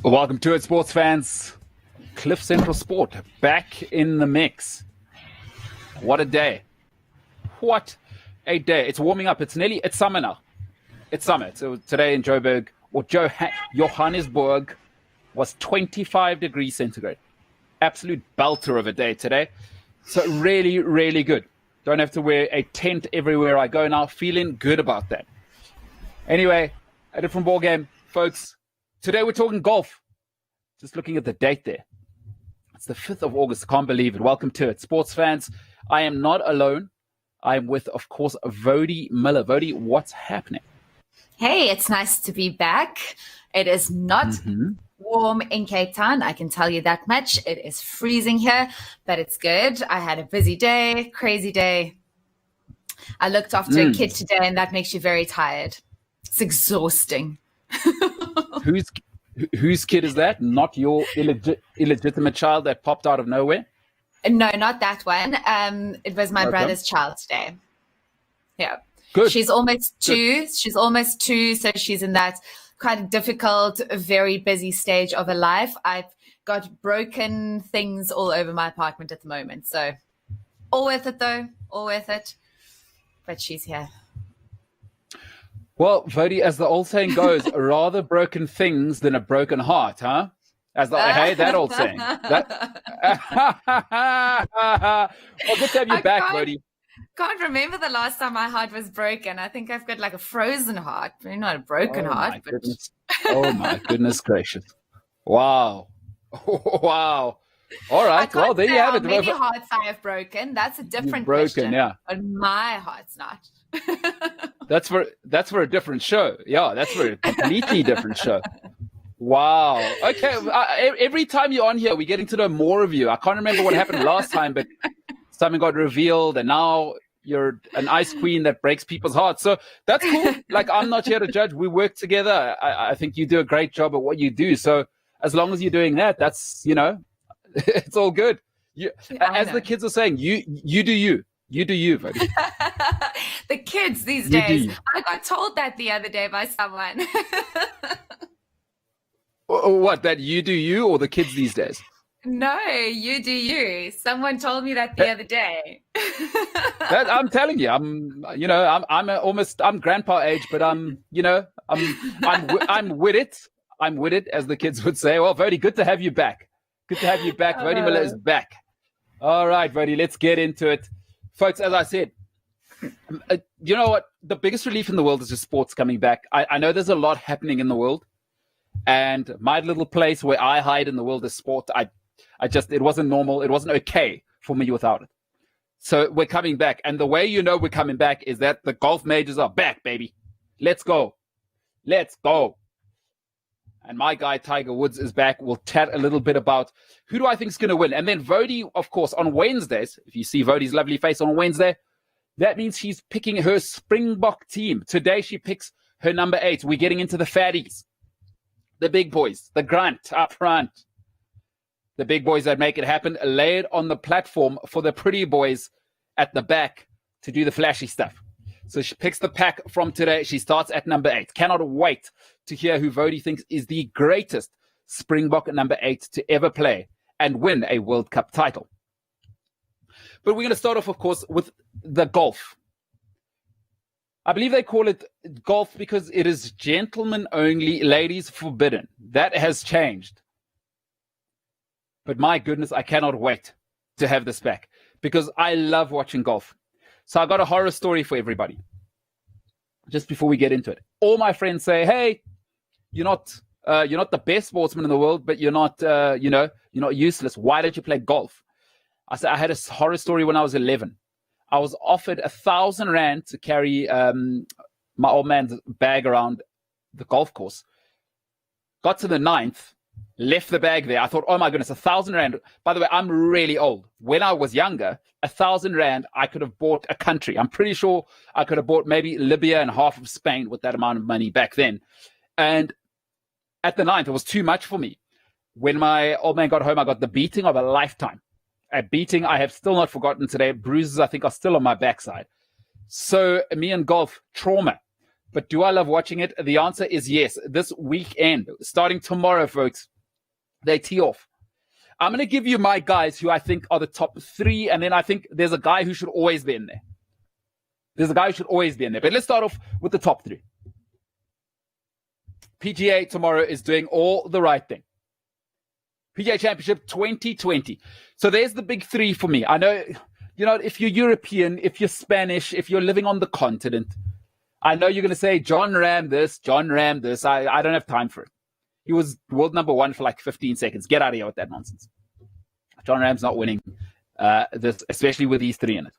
Welcome to it, sports fans. CliffCentral Sport back in the mix. What a day. What a day. It's warming up. It's summer now. It's summer. So today in Joburg, or Johannesburg, was 25 degrees centigrade. Absolute belter of a day today. So really, really good. Don't have to wear a tent everywhere I go now. Feeling good about that. Anyway, a different ball game, folks. Today we're talking golf. Just looking at the date there. It's the 5th of August. Can't believe it. Welcome to it. Sports fans, I am not alone. I am with, of course, Woude Muller. Woude, what's happening? Hey, it's nice to be back. It is not warm in Cape Town. I can tell you that much. It is freezing here, but it's good. I had a busy day, crazy day. I looked after a kid today, and that makes you very tired. It's exhausting. Whose kid is that? Not your illegitimate child that popped out of nowhere? No, not that one. It was my brother's child today. Yeah. Good. She's almost two. Good. She's almost two, so she's in that quite difficult, very busy stage of her life. I've got broken things all over my apartment at the moment. So all worth it, though. All worth it. But she's here. Well, Woude, as the old saying goes, rather broken things than a broken heart, huh? Hey, that old saying. Well, good to have you back, Woude. Can't remember the last time my heart was broken. I think I've got like a frozen heart, maybe not a broken heart. But... Oh my goodness gracious! Wow, wow. All right, well there you have it. Many hearts I have broken. That's a different question. Yeah, but my heart's not. That's for a different show. Yeah, that's for a completely different show. Wow. Okay. Every time you're on here, we're getting to know more of you. I can't remember what happened last time, but something got revealed, and now you're an ice queen that breaks people's hearts. So that's cool. Like, I'm not here to judge. We work together. I think you do a great job at what you do. So as long as you're doing that, that's, it's all good. As the kids are saying, you do you. You do you, Woude. The kids these days. I got told that the other day by someone. What, that you do you, or the kids these days? No, you do you. Someone told me that the other day. I'm telling you, I'm grandpa age, but I'm with it. I'm with it, as the kids would say. Well, Woude, good to have you back. Good to have you back. Woude Muller is back. All right, Woude, let's get into it. Folks, as I said, you know what? The biggest relief in the world is just sports coming back. I know there's a lot happening in the world, and my little place where I hide in the world is sport. It wasn't normal. It wasn't okay for me without it. So we're coming back. And the way we're coming back is that the golf majors are back, baby. Let's go. Let's go. And my guy, Tiger Woods, is back. We'll chat a little bit about who do I think is going to win. And then Woude, of course, on Wednesdays, if you see Woude's lovely face on Wednesday, that means she's picking her Springbok team. Today, she picks her number 8. We're getting into the fatties, the big boys, the grunt up front, the big boys that make it happen, laid on the platform for the pretty boys at the back to do the flashy stuff. So she picks the pack from today. She starts at number 8. Cannot wait to hear who Woude thinks is the greatest Springbok number 8 to ever play and win a World Cup title. But we're going to start off, of course, with the golf. I believe they call it golf because it is gentlemen only, ladies forbidden. That has changed. But my goodness, I cannot wait to have this back because I love watching golf. So I got a horror story for everybody. Just before we get into it, all my friends say, "Hey, you're not the best sportsman in the world, but you're not useless. Why don't you play golf?" I said I had a horror story when I was 11. I was offered 1,000 rand to carry my old man's bag around the golf course. Got to the 9th. Left the bag there. I thought, oh my goodness, 1,000 rand. By the way, I'm really old. When I was younger, 1,000 rand, I could have bought a country. I'm pretty sure I could have bought maybe Libya and half of Spain with that amount of money back then. And at the 9th, it was too much for me. When my old man got home, I got the beating of a lifetime. A beating I have still not forgotten today. Bruises, I think, are still on my backside. So me and golf, trauma. But do I love watching it? The answer is yes. This weekend, starting tomorrow, folks, They tee off. I'm going to give you my guys who I think are the top 3, and then I think there's a guy who should always be in there. But let's start off with the top 3. PGA tomorrow is doing all the right thing. PGA Championship 2020. So there's the big 3 for me. I know, if you're European, if you're Spanish, if you're living on the continent, I know you're going to say, John Ram this. I don't have time for it. He was world number 1 for like 15 seconds. Get out of here with that nonsense. John Ram's not winning this, especially with these 3 in it.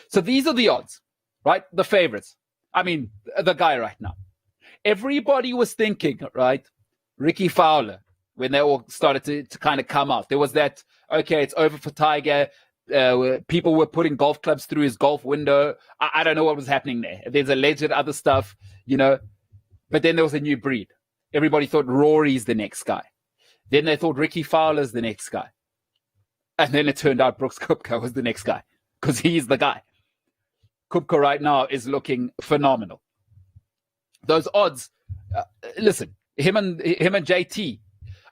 So these are the odds, right? The favorites. I mean, the guy right now. Everybody was thinking, right, Ricky Fowler, when they all started to kind of come out. There was that, okay, it's over for Tiger. People were putting golf clubs through his golf window. I don't know what was happening there. There's alleged other stuff, But then there was a new breed. Everybody thought Rory's the next guy. Then they thought Ricky Fowler's the next guy. And then it turned out Brooks Koepka was the next guy because he's the guy. Koepka right now is looking phenomenal. Those odds, listen, him and JT.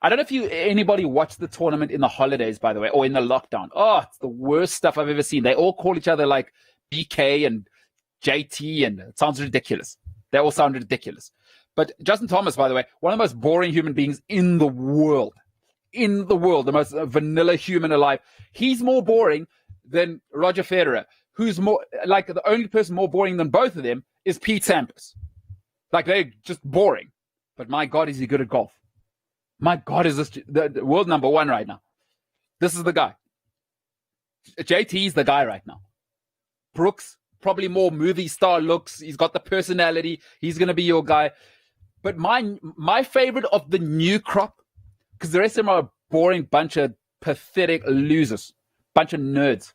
I don't know if anybody watched the tournament in the holidays, by the way, or in the lockdown. Oh, it's the worst stuff I've ever seen. They all call each other like BK and JT, and it sounds ridiculous. They all sound ridiculous. But Justin Thomas, by the way, one of the most boring human beings in the world, the most vanilla human alive. He's more boring than Roger Federer, who's more like the only person more boring than both of them is Pete Sampras. Like, they're just boring. But my God, is he good at golf? My God, is this the world number 1 right now? This is the guy. JT's the guy right now. Brooks, probably more movie star looks. He's got the personality. He's going to be your guy. But my favorite of the new crop, because the rest of them are a boring bunch of pathetic losers, bunch of nerds,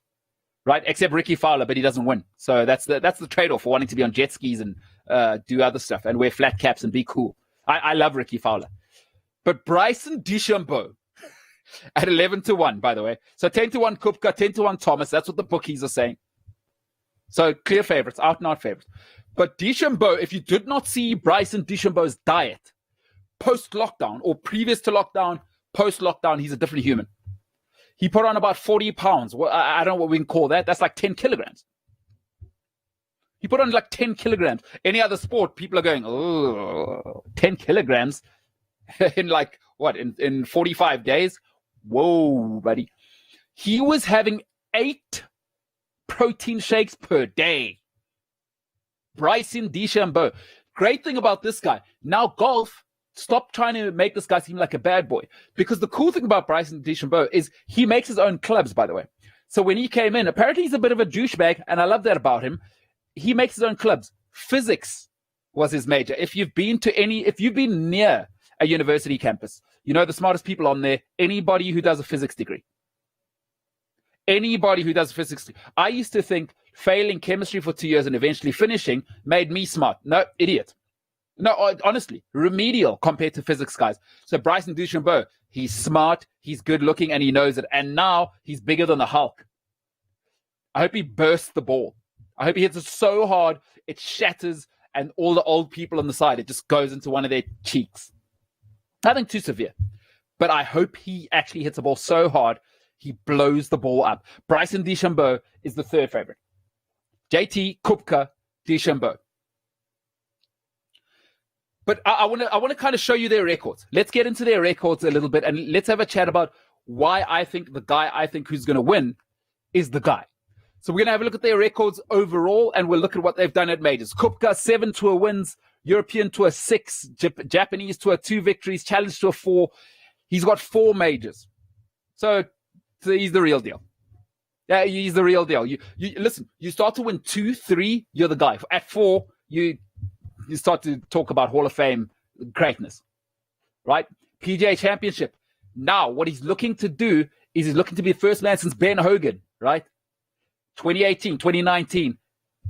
right? Except Ricky Fowler, but he doesn't win. So that's the trade-off for wanting to be on jet skis and do other stuff and wear flat caps and be cool. I love Ricky Fowler. But Bryson DeChambeau at 11-1, by the way. So 10-1 Koepka, 10-1 Thomas. That's what the bookies are saying. So clear favorites, out and out favorites. But DeChambeau, if you did not see Bryson DeChambeau's diet post-lockdown or previous to lockdown, post-lockdown, he's a different human. He put on about 40 pounds. Well, I don't know what we can call that. That's like 10 kilograms. He put on like 10 kilograms. Any other sport, people are going, oh, 10 kilograms in like, what, in 45 days? Whoa, buddy. He was having 8 protein shakes per day. Bryson DeChambeau. Great thing about this guy. Now golf, stop trying to make this guy seem like a bad boy. Because the cool thing about Bryson DeChambeau is he makes his own clubs, by the way. So when he came in, apparently he's a bit of a douchebag, and I love that about him. He makes his own clubs. Physics was his major. If you've been near a university campus, you know the smartest people on there, anybody who does a physics degree. Anybody who does physics. I used to think failing chemistry for 2 years and eventually finishing made me smart. No, idiot. No, honestly, remedial compared to physics guys. So Bryson DeChambeau, he's smart, he's good looking, and he knows it. And now he's bigger than the Hulk. I hope he bursts the ball. I hope he hits it so hard it shatters, and all the old people on the side, it just goes into one of their cheeks. Nothing too severe. But I hope he actually hits the ball so hard he blows the ball up. Bryson DeChambeau is the third favorite. JT, Koepka, DeChambeau. But I want to kind of show you their records. Let's get into their records a little bit, and let's have a chat about why I think the guy I think who's going to win is the guy. So we're going to have a look at their records overall, and we'll look at what they've done at majors. Koepka, 7 Tour wins, European Tour 6, Japanese Tour 2 victories, Challenge Tour 4. He's got 4 majors. So he's the real deal. Yeah, he's the real deal. You listen, you start to win 2, 3, you're the guy. At 4, you start to talk about Hall of Fame greatness, right? PGA Championship. Now, what he's looking to do is he's looking to be the first man since Ben Hogan, right? 2018, 2019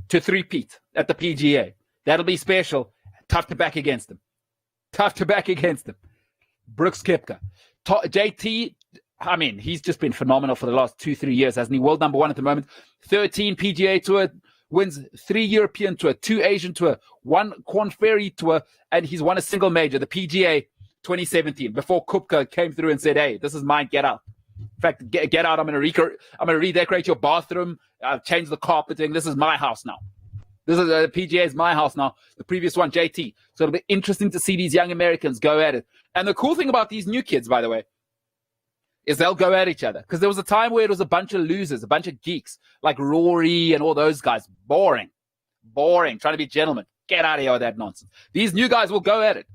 to three-peat at the PGA. That'll be special. Tough to back against him. Brooks Koepka. JT, I mean, he's just been phenomenal for the last 2-3 years, hasn't he? World number 1 at the moment. 13 PGA Tour wins, 3 European Tour, 2 Asian Tour, 1 Korn Ferry Tour, and he's won a single major, the PGA 2017, before Kupka came through and said, hey, this is mine, get out. In fact, get out. I'm going to redecorate your bathroom, change the carpeting. This is my house now. This is PGA is my house now. The previous one, JT. So it'll be interesting to see these young Americans go at it. And the cool thing about these new kids, by the way, is they'll go at each other. Because there was a time where it was a bunch of losers, a bunch of geeks, like Rory and all those guys. Boring, trying to be gentlemen. Get out of here with that nonsense. These new guys will go at it.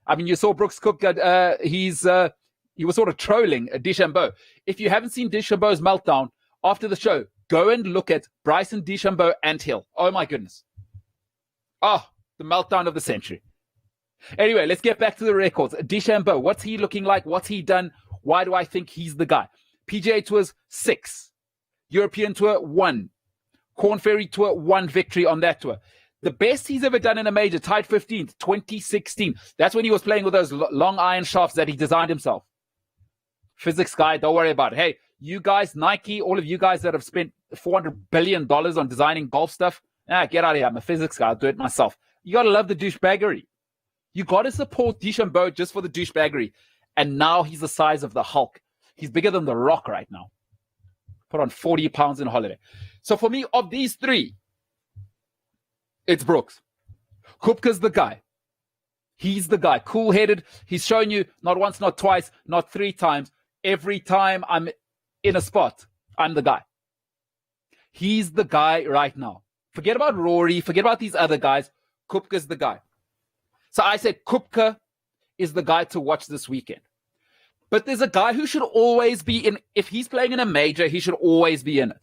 I mean, you saw Brooks Koepka, he was sort of trolling DeChambeau. If you haven't seen DeChambeau's meltdown after the show, go and look at Bryson DeChambeau anthill. Oh, my goodness. Oh, the meltdown of the century. Anyway, let's get back to the records. DeChambeau, what's he looking like? What's he done? Why do I think he's the guy? PGA Tours 6. European Tour 1. Corn Ferry Tour 1 victory on that tour. The best he's ever done in a major, tied 15th, 2016. That's when he was playing with those long iron shafts that he designed himself. Physics guy, don't worry about it. Hey, you guys, Nike, all of you guys that have spent $400 billion on designing golf stuff, get out of here. I'm a physics guy. I'll do it myself. You got to love the douchebaggery. You got to support DeChambeau just for the douchebaggery. And now he's the size of the Hulk. He's bigger than The Rock right now. Put on 40 pounds in a holiday. So for me, of these three, it's Brooks. Koepka's the guy. He's the guy. Cool-headed. He's shown you not once, not twice, not 3 times. Every time I'm in a spot, I'm the guy. He's the guy right now. Forget about Rory. Forget about these other guys. Koepka's the guy. So I said Koepka is the guy to watch this weekend. But there's a guy who should always be in. If he's playing in a major, he should always be in it.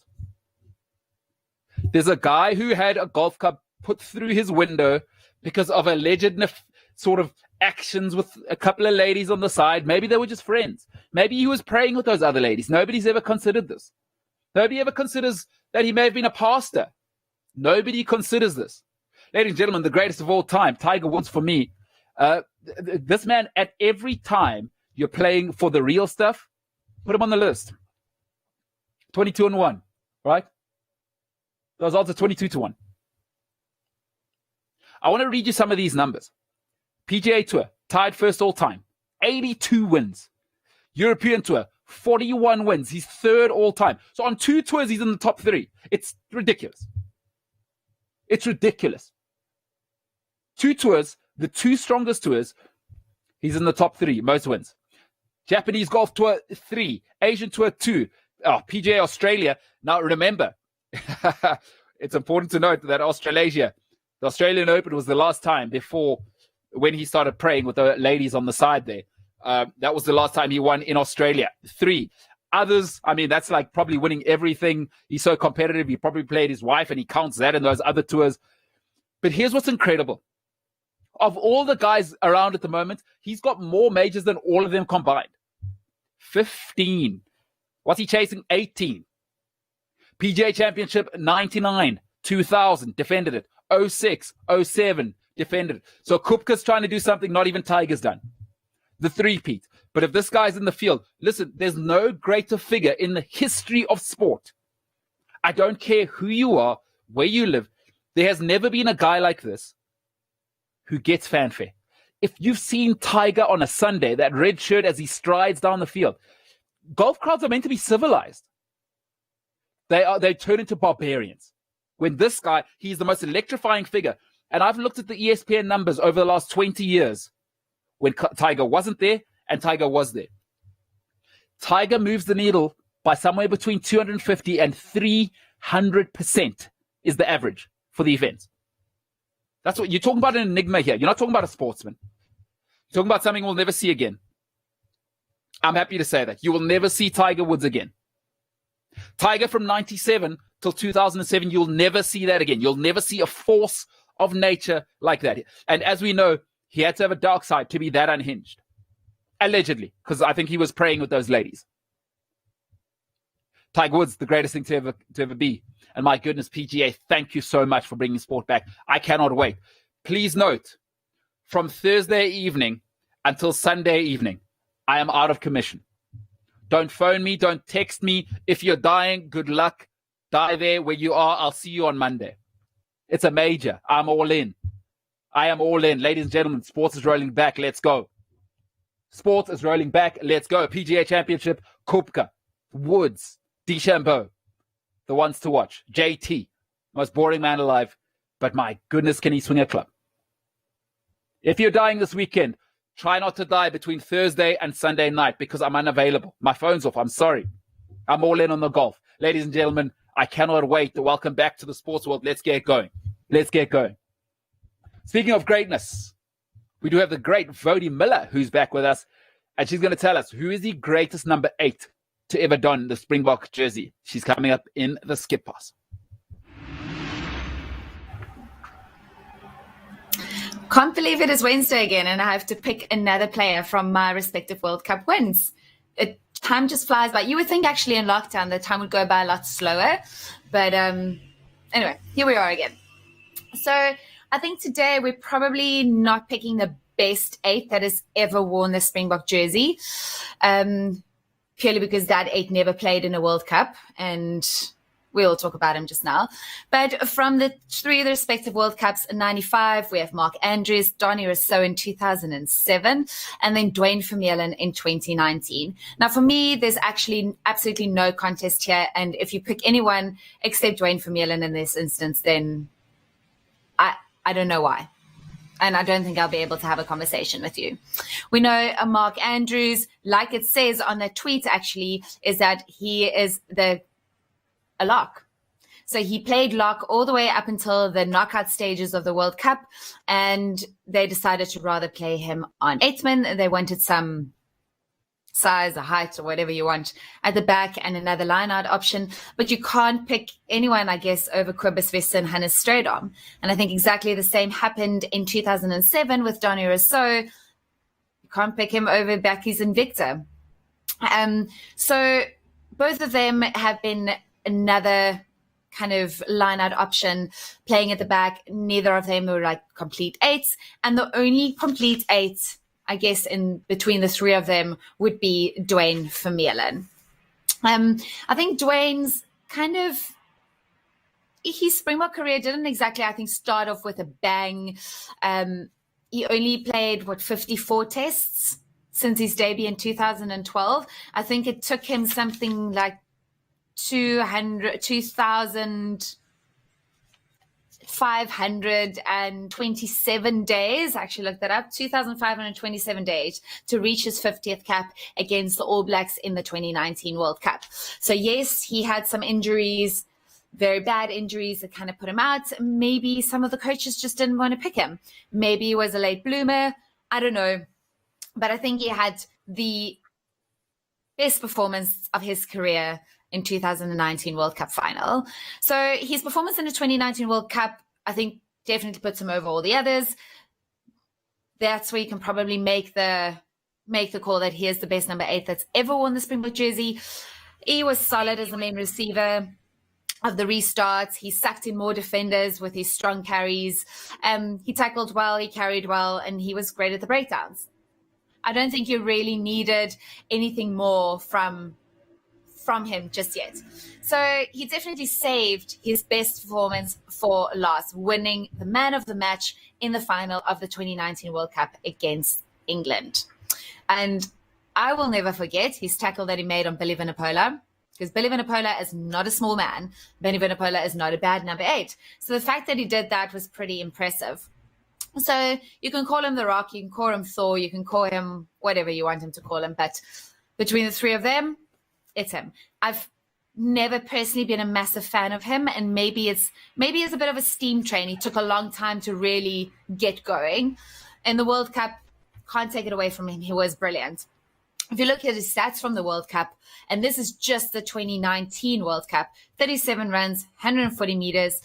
There's a guy who had a golf cup put through his window because of alleged sort of actions with a couple of ladies on the side. Maybe they were just friends. Maybe he was praying with those other ladies. Nobody's ever considered this. Nobody ever considers that he may have been a pastor. Nobody considers this. Ladies and gentlemen, the greatest of all time, Tiger Woods for me. This man, at every time you're playing for the real stuff, put him on the list. 22-1, right? The results are 22-1. I want to read you some of these numbers. PGA Tour, tied first all time, 82 wins. European Tour, 41 wins. He's third all time. So on 2 tours, he's in the top 3. It's ridiculous. It's ridiculous. 2 tours, the 2 strongest tours, he's in the top 3, most wins. Japanese Golf Tour, 3. Asian Tour, 2. PGA Australia. Now, remember, it's important to note that Australasia, the Australian Open was the last time before when he started praying with the ladies on the side there. That was the last time he won in Australia. 3. Others, I mean, that's like probably winning everything. He's so competitive. He probably played his wife and he counts that in those other tours. But here's what's incredible. Of all the guys around at the moment, he's got more majors than all of them combined. 15. What's he chasing? 18. PGA Championship, 99. 2000, defended it. 06, 07, defended it. So Koepka's trying to do something not even Tiger's done. The three-peat. But if this guy's in the field, listen, there's no greater figure in the history of sport. I don't care who you are, where you live. There has never been a guy like this who gets fanfare. If you've seen Tiger on a Sunday, that red shirt as he strides down the field, golf crowds are meant to be civilized. They turn into barbarians. When this guy, he's the most electrifying figure. And I've looked at the ESPN numbers over the last 20 years when Tiger wasn't there and Tiger was there. Tiger moves the needle by somewhere between 250 and 300% is the average for the event. That's what you're talking about, an enigma here. You're not talking about a sportsman. You're talking about something we'll never see again. I'm happy to say that. You will never see Tiger Woods again. Tiger from 97 till 2007, you'll never see that again. You'll never see a force of nature like that. And as we know, he had to have a dark side to be that unhinged. Allegedly, because I think he was praying with those ladies. Tiger Woods, the greatest thing to ever be. And my goodness, PGA, thank you so much for bringing sport back. I cannot wait. Please note, from Thursday evening until Sunday evening, I am out of commission. Don't phone me. Don't text me. If you're dying, good luck. Die there where you are. I'll see you on Monday. It's a major. I'm all in. I am all in. Ladies and gentlemen, sports is rolling back. Let's go. Sport is rolling back. Let's go. PGA Championship, Koepka, Woods, DeChambeau, the ones to watch. JT, most boring man alive, but my goodness, can he swing a club? If you're dying this weekend, try not to die between Thursday and Sunday night because I'm unavailable. My phone's off. I'm sorry. I'm all in on the golf. Ladies and gentlemen, I cannot wait to welcome back to the sports world. Let's get going. Let's get going. Speaking of greatness, we do have the great Woude Muller who's back with us, and she's going to tell us who is the greatest number 8 to ever don the Springbok jersey. She's coming up in the Skip Pass. Can't believe it is Wednesday again, and I have to pick another player from my respective World Cup wins. Time just flies by. You would think actually in lockdown the time would go by a lot slower, but anyway, here we are again. So I think today we're probably not picking the best 8 that has ever worn the Springbok jersey, purely because that 8 never played in a World Cup, and we'll talk about him just now. But from the 3 of the respective World Cups in 95, we have Mark Andrews, Donny Rousseau in 2007, and then Duane Vermeulen in 2019. Now, for me, there's actually absolutely no contest here. And if you pick anyone except Duane Vermeulen in this instance, then I don't know why. And I don't think I'll be able to have a conversation with you. We know Mark Andrews, like it says on the tweet actually, is that he is a lock. So he played lock all the way up until the knockout stages of the World Cup, and they decided to rather play him on 8-man. They wanted some size or height or whatever you want at the back and another line-out option. But you can't pick anyone, I guess, over Cobus Wester and Hannes Strydom. And I think exactly the same happened in 2007 with Donny Rousseau. You can't pick him over Bakkies and Victor. So both of them have been another kind of line-out option, playing at the back. Neither of them were like complete 8s. And the only complete 8, I guess, in between the 3 of them would be Duane Vermeulen. I think Duane's his Springbok career didn't exactly, I think, start off with a bang. He only played, 54 tests since his debut in 2012. I think it took him something like 2,527 days, actually looked that up, 2,527 days to reach his 50th cap against the All Blacks in the 2019 World Cup. So yes, he had some injuries, very bad injuries that kind of put him out. Maybe some of the coaches just didn't want to pick him. Maybe he was a late bloomer. I don't know. But I think he had the best performance of his career in 2019 World Cup final. So his performance in the 2019 World Cup, I think, definitely puts him over all the others. That's where you can probably make the call that he is the best number 8 that's ever worn the Springbok jersey. He was solid as the main receiver of the restarts. He sucked in more defenders with his strong carries. He tackled well, he carried well, and he was great at the breakdowns. I don't think you really needed anything more from him just yet. So he definitely saved his best performance for last, winning the man of the match in the final of the 2019 World Cup against England. And I will never forget his tackle that he made on Billy Vunipola, because Billy Vunipola is not a small man. Billy Vunipola is not a bad number 8. So the fact that he did that was pretty impressive. So you can call him the Rock, you can call him Thor, you can call him whatever you want him to call him. But between the 3 of them, it's him. I've never personally been a massive fan of him, and maybe it's a bit of a steam train. He took a long time to really get going. In the World Cup, can't take it away from him. He was brilliant. If you look at his stats from the World Cup, and this is just the 2019 World Cup, 37 runs, 140 meters,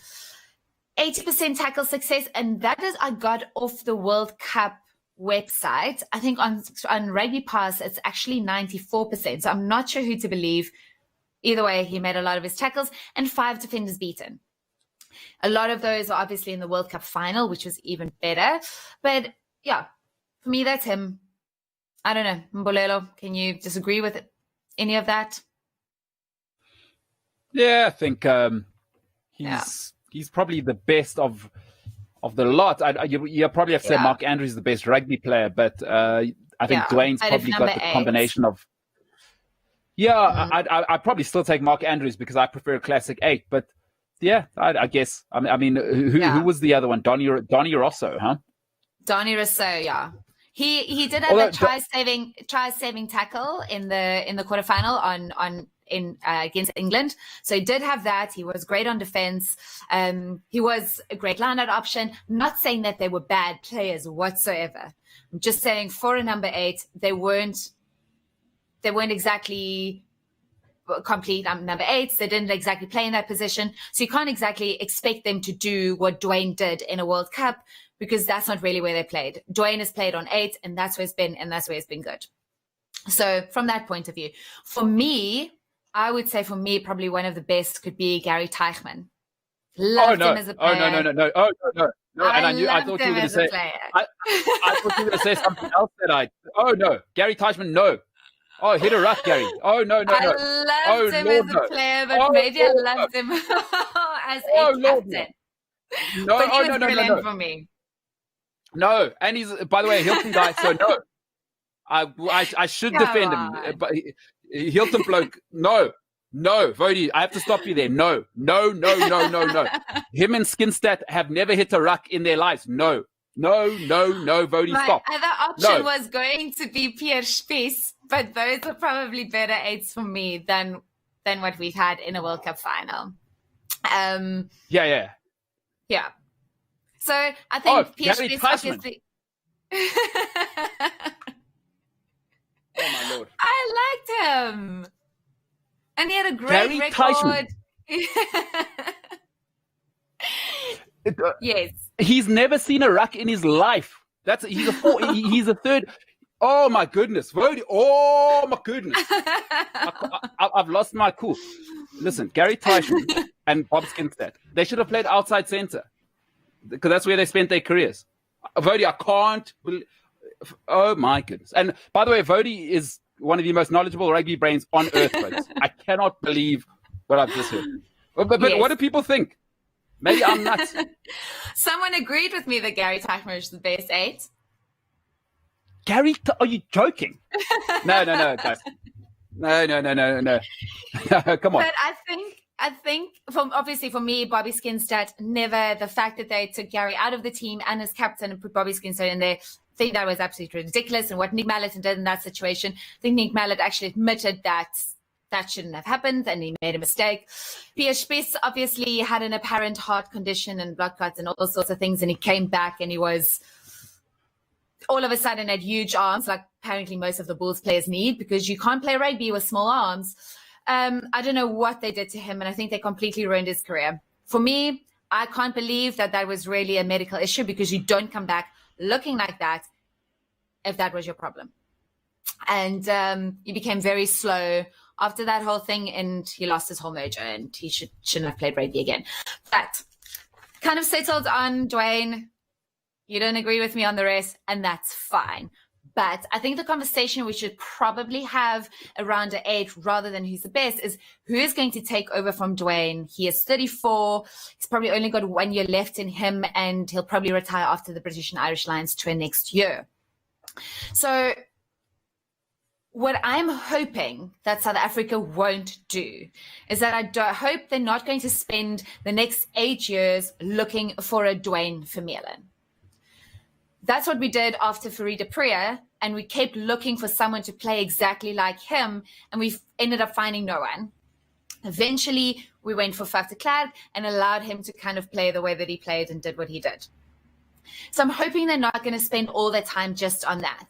80% tackle success, and that is I got off the World Cup website. I think on Rugby Pass, it's actually 94%. So I'm not sure who to believe. Either way, he made a lot of his tackles and 5 defenders beaten. A lot of those are obviously in the World Cup final, which was even better. But yeah, for me, that's him. I don't know. Mbolelo, can you disagree with any of that? Yeah, I think he's probably the best of the lot. You probably have to say Mark Andrews is the best rugby player, but I think Dwayne's out of probably got the number 8. combination of. Yeah, I'd probably still take Mark Andrews because I prefer a classic 8. But yeah, I guess. I mean, who was the other one? Donny Rosso, huh? Donny Rosso, yeah. He did have Although a try-saving tackle in the quarterfinal against England. So he did have that. He was great on defense. He was a great line-out option. I'm not saying that they were bad players whatsoever. I'm just saying for a number 8, they weren't exactly complete number 8s. They didn't exactly play in that position. So you can't exactly expect them to do what Dwayne did in a World Cup, because that's not really where they played. Dwayne has played on 8, and that's where it's been good. So from that point of view, I would say probably one of the best could be Gary Teichmann. Loved him as a player. No. Oh, no. And I thought you were going to say, I thought you were going to say something else Gary Teichmann, no. Oh, hit a ruck, Gary. Oh, no. I loved him as a player, but maybe I loved him as a captain. No, but he was brilliant for me. No, and he's, by the way, a Hilton guy, so no. I should defend him. But Hilton bloke, no, Woude, I have to stop you there. No. Him and Skinstad have never hit a ruck in their lives. No, Woude, stop. My other option was going to be Pierre Spies, but those are probably better 8s for me than what we've had in a World Cup final. Yeah. So I think Pierre Spies obviously. Oh my Lord! I liked him, and he had a great record. Yes, he's never seen a ruck in his life. He's a third. Oh my goodness, Woude! Oh my goodness! I've lost my cool. Listen, Gary Teichmann and Bob Skinstad, they should have played outside center, because that's where they spent their careers. Woude, I can't believe. Oh my goodness! And by the way, Woude is one of the most knowledgeable rugby brains on earth, folks. I cannot believe what I've just heard. But yes. What do people think? Maybe I'm nuts. Someone agreed with me that Gary Teichmann is the best 8. Gary, are you joking? No, guys. No. Come on. But I think obviously for me, Bobby Skinstad, never, the fact that they took Gary out of the team and as captain and put Bobby Skinstad in there, I think that was absolutely ridiculous. And what Nick Mallett did in that situation, I think Nick Mallett actually admitted that shouldn't have happened and he made a mistake. Pierre Spies obviously had an apparent heart condition and blood clots and all sorts of things, and he came back and he was all of a sudden had huge arms, like apparently most of the Bulls players need, because you can't play rugby with small arms. I don't know what they did to him, and I think they completely ruined his career. For me, I can't believe that was really a medical issue, because you don't come back looking like that if that was your problem. And he became very slow after that whole thing, and he lost his whole mojo, and he shouldn't have played rugby again. But kind of settled on Dwayne. You don't agree with me on the rest, and that's fine. But I think the conversation we should probably have around an 8 rather than who's the best is who is going to take over from Dwayne. He is 34. He's probably only got 1 year left in him, and he'll probably retire after the British and Irish Lions tour next year. So what I'm hoping that South Africa won't do is that I hope they're not going to spend the next 8 years looking for a Dwayne Vermeulen. That's what we did after Fourie de Preer, and we kept looking for someone to play exactly like him, and we ended up finding no one. Eventually, we went for Faf de Klerk and allowed him to kind of play the way that he played and did what he did. So I'm hoping they're not going to spend all their time just on that.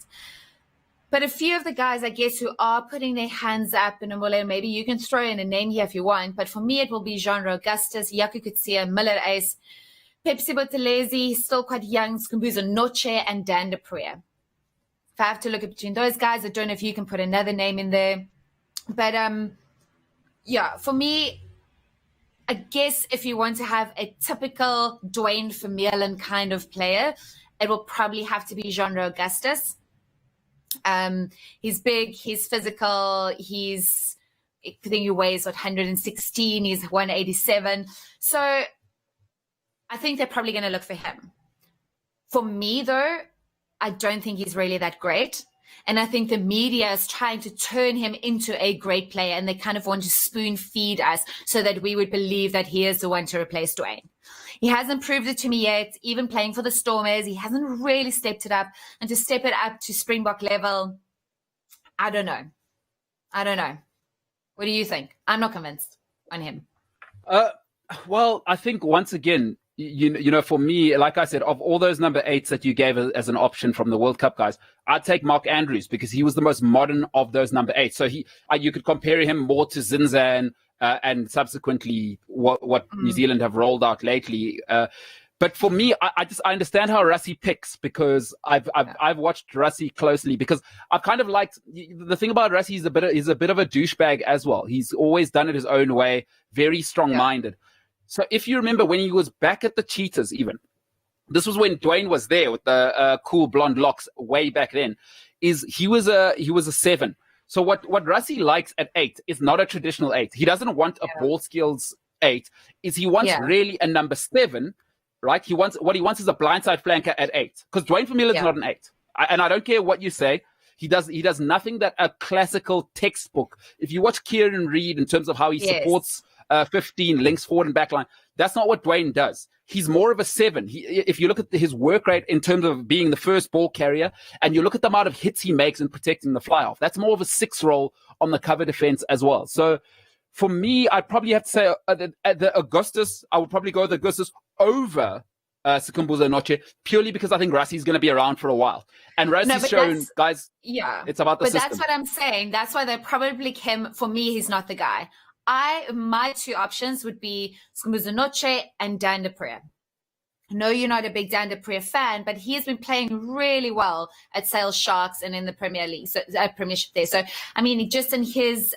But a few of the guys, I guess, who are putting their hands up, and maybe you can throw in a name here if you want, but for me, it will be Jean Augustus, Jaco Coetzee, Miller Ace, Pepsi Buthelezi, still quite young, Skumbuzo Noche, and Dan de Preer. If I have to look at between those guys, I don't know if you can put another name in there. But, yeah, for me, I guess if you want to have a typical Dwayne Vermeulen kind of player, it will probably have to be Jean Augustus. He's big, he's physical, I think he weighs 116, he's 187. So I think they're probably going to look for him. For me, though, I don't think he's really that great. And I think the media is trying to turn him into a great player, and they kind of want to spoon feed us so that we would believe that he is the one to replace Dwayne. He hasn't proved it to me yet. Even playing for the Stormers, he hasn't really stepped it up. And to step it up to Springbok level, I don't know. What do you think? I'm not convinced on him. Well, I think once again, you know, for me, like I said, of all those number 8s that you gave as an option from the World Cup guys, I'd take Mark Andrews because he was the most modern of those number 8s. So you could compare him more to Zinzan and subsequently what New Zealand have rolled out lately. But for me, I understand how Rassie picks because I've watched Rassie closely because I've kind of liked the thing about Rassie. He's a bit of a douchebag as well. He's always done it his own way, very strong-minded. Yeah. So if you remember when he was back at the Cheetahs, even this was when Dwayne was there with the cool blonde locks way back then. He was a 7. So what Rassie likes at 8 is not a traditional 8. He doesn't want a ball skills 8. He wants really a number 7. Right, he wants is a blindside flanker at 8 because Dwayne Vermeulen is not an 8, and I don't care what you say. He does nothing that a classical textbook. If you watch Kieran Reid in terms of how he supports 15 links forward and back line, that's not what Dwayne does. He's more of a 7. If you look at his work rate in terms of being the first ball carrier, and you look at the amount of hits he makes in protecting the fly off, that's more of a 6 role on the cover defense as well. So. For me, I'd probably have to say at the Augustus, I would probably go with Augustus over Sikhumbuzo Noche, purely because I think Rassie's going to be around for a while. And Rassie's shown, guys, it's about the system. But that's what I'm saying. That's why they're probably him. For me, he's not the guy. My 2 options would be Sikhumbuzo Noche and Dan de Preer. I know you're not a big Dan de Preer fan, but he has been playing really well at Sales Sharks and in the Premier League, Premiership there. So, I mean, just in his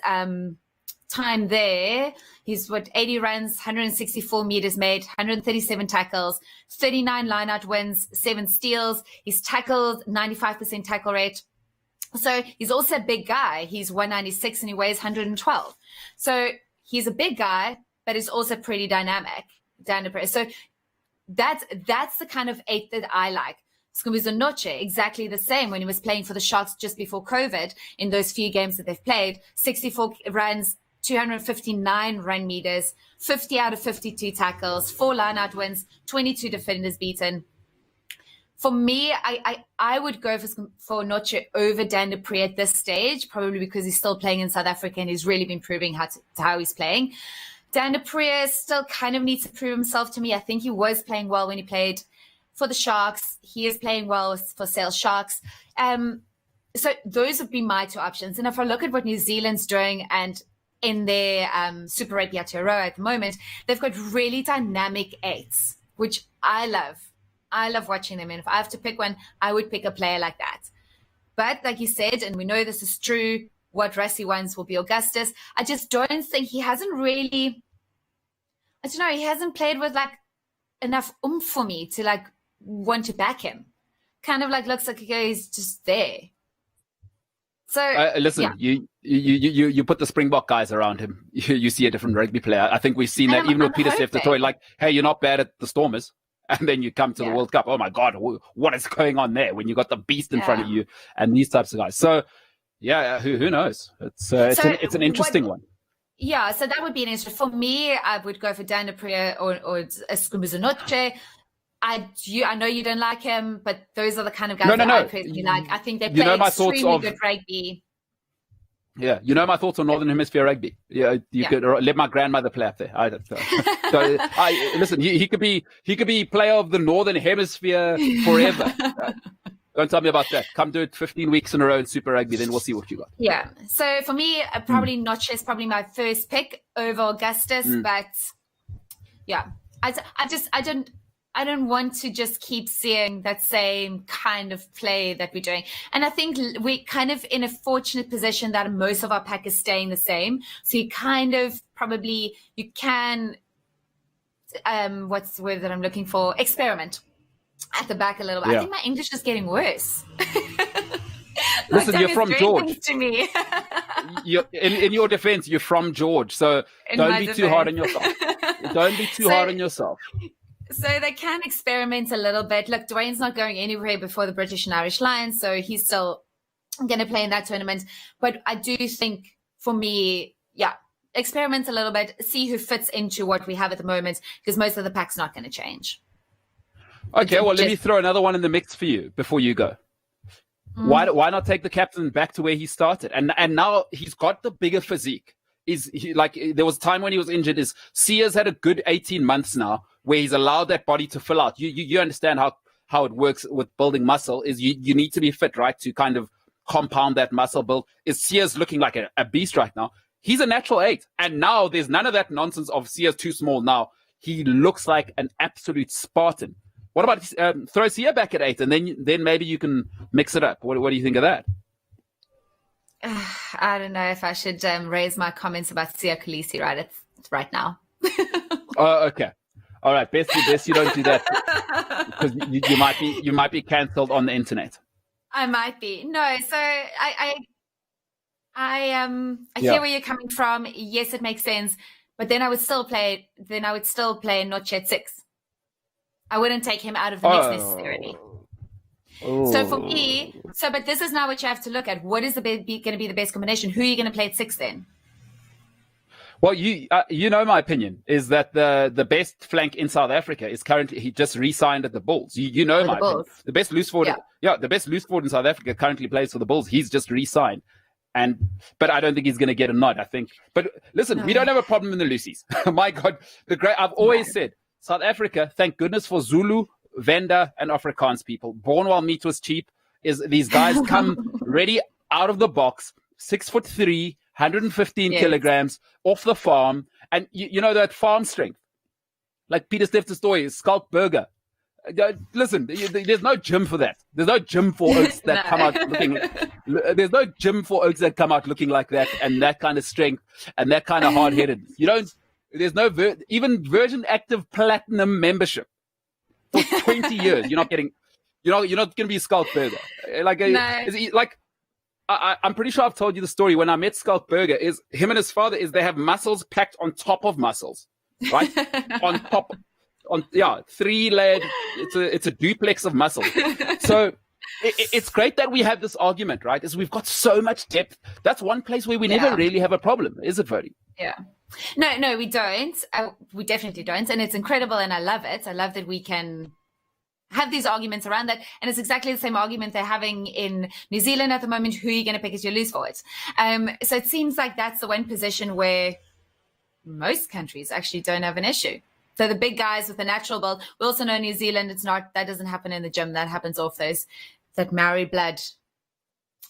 time there, he's 80 runs, 164 meters made, 137 tackles, 39 line-out wins, 7 steals. He's tackled 95% tackle rate. So he's also a big guy. He's 196 and he weighs 112. So he's a big guy, but he's also pretty dynamic. So that's the kind of 8 that I like. Sikhumbuzo Noche, exactly the same when he was playing for the Sharks just before COVID in those few games that they've played. 64 runs, 259 run meters, 50 out of 52 tackles, 4 line-out wins, 22 defenders beaten. For me, I would go for Noche over Dan de Preer at this stage, probably because he's still playing in South Africa and he's really been proving how he's playing. Dan de Preer still kind of needs to prove himself to me. I think he was playing well when he played for the Sharks. He is playing well for Sales Sharks. So those would be my 2 options. And if I look at what New Zealand's doing and in their Super Rugby Aotearoa at the moment, they've got really dynamic 8s, which I love. I love watching them. And if I have to pick one, I would pick a player like that. But like you said, and we know this is true, what Rassie wants will be Augustus. I just don't think he hasn't really, he hasn't played with like enough oomph for me to like want to back him. Kind of like looks like he's just there. So listen, you put the Springbok guys around him, you see a different rugby player. I think we've seen that even with Peter Seftotoy, like, hey, you're not bad at the Stormers. And then you come to the World Cup. Oh, my God, what is going on there when you got the beast in front of you and these types of guys? So, who knows? It's an interesting one. Yeah, so that would be an interesting. For me, I would go for Dan de Preer or Sikhumbuzo Noche. I know you don't like him, but those are the kind of guys that I personally like. I think they play extremely good rugby. Yeah, you know my thoughts on Northern Hemisphere rugby. Yeah, you could let my grandmother play up there. Listen. He could be player of the Northern Hemisphere forever. Don't tell me about that. Come do it 15 weeks in a row in Super Rugby, then we'll see what you got. Yeah. So for me, probably Noche is probably my first pick over Augustus, but yeah, I don't want to just keep seeing that same kind of play that we're doing. And I think we're kind of in a fortunate position that most of our pack is staying the same. So you kind of you can, what's the word that I'm looking for? Experiment at the back a little bit. Yeah. I think my English is getting worse. Listen, you're from George. To me. In your defense, you're from George. So don't be too hard on yourself. Don't be too hard on yourself. So they can experiment a little bit. Look, Dwayne's not going anywhere before the British and Irish Lions, so he's still going to play in that tournament. But I do think for me, experiment a little bit, see who fits into what we have at the moment, because most of the pack's not going to change. Okay, well, let me throw another one in the mix for you before you go. Why not take the captain back to where he started? And now he's got the bigger physique. There was a time when he was injured. Sia's had a good 18 months now where he's allowed that body to fill out. You understand how it works with building muscle is you need to be fit, right, to kind of compound that muscle build. Sia's looking like a beast right now. He's a natural 8. And now there's none of that nonsense of Sia's too small now. He looks like an absolute Spartan. What about throw Sia back at 8 and then maybe you can mix it up? What do you think of that? I don't know if I should raise my comments about Sia Khaleesi right now. Oh, okay. All right. Best you don't do that because you might be cancelled on the internet. I might be. No, so I hear where you're coming from. Yes, it makes sense. But then I would still play Noche at 6. I wouldn't take him out of the mix necessarily. Oh. So for me, but this is now what you have to look at. What is going to be the best combination? Who are you going to play at 6 then? Well, you know my opinion is that the best flank in South Africa is currently he just re-signed at the Bulls. You know my opinion. The best loose forward, the best loose forward in South Africa currently plays for the Bulls. He's just re-signed, but I don't think he's going to get a nod. I think, but listen, we don't have a problem in the loosies. My God, I've always said South Africa. Thank goodness for Zulu, Venda, and Afrikaans people. Born while meat was cheap. Is these guys come ready out of the box, 6'3". 115 kilograms off the farm, and you know that farm strength, like Peter Steftestoy, Skulk Burger. Listen, there's no gym for that. There's no gym for oaks that come out looking. There's no gym for oaks that come out looking like that, and that kind of strength, and that kind of hard headed. You don't. There's no even Virgin Active Platinum membership for 20 years. You're not getting. You're not going to be Skulk Burger. I'm pretty sure I've told you the story. When I met Skulk Burger, is him and his father they have muscles packed on top of muscles, right? On top, 3-layered. It's a duplex of muscle. So it's great that we have this argument, right? Is we've got so much depth. That's one place where we never really have a problem, is it, Vody? Yeah. No, we don't. We definitely don't, and it's incredible, and I love it. I love that we can have these arguments around that, and it's exactly the same argument they're having in New Zealand at the moment. Who are you going to pick as your loose forwards? So it seems like that's the one position where most countries actually don't have an issue. So the big guys with the natural build. We also know New Zealand, that doesn't happen in the gym. That happens off that Maori blood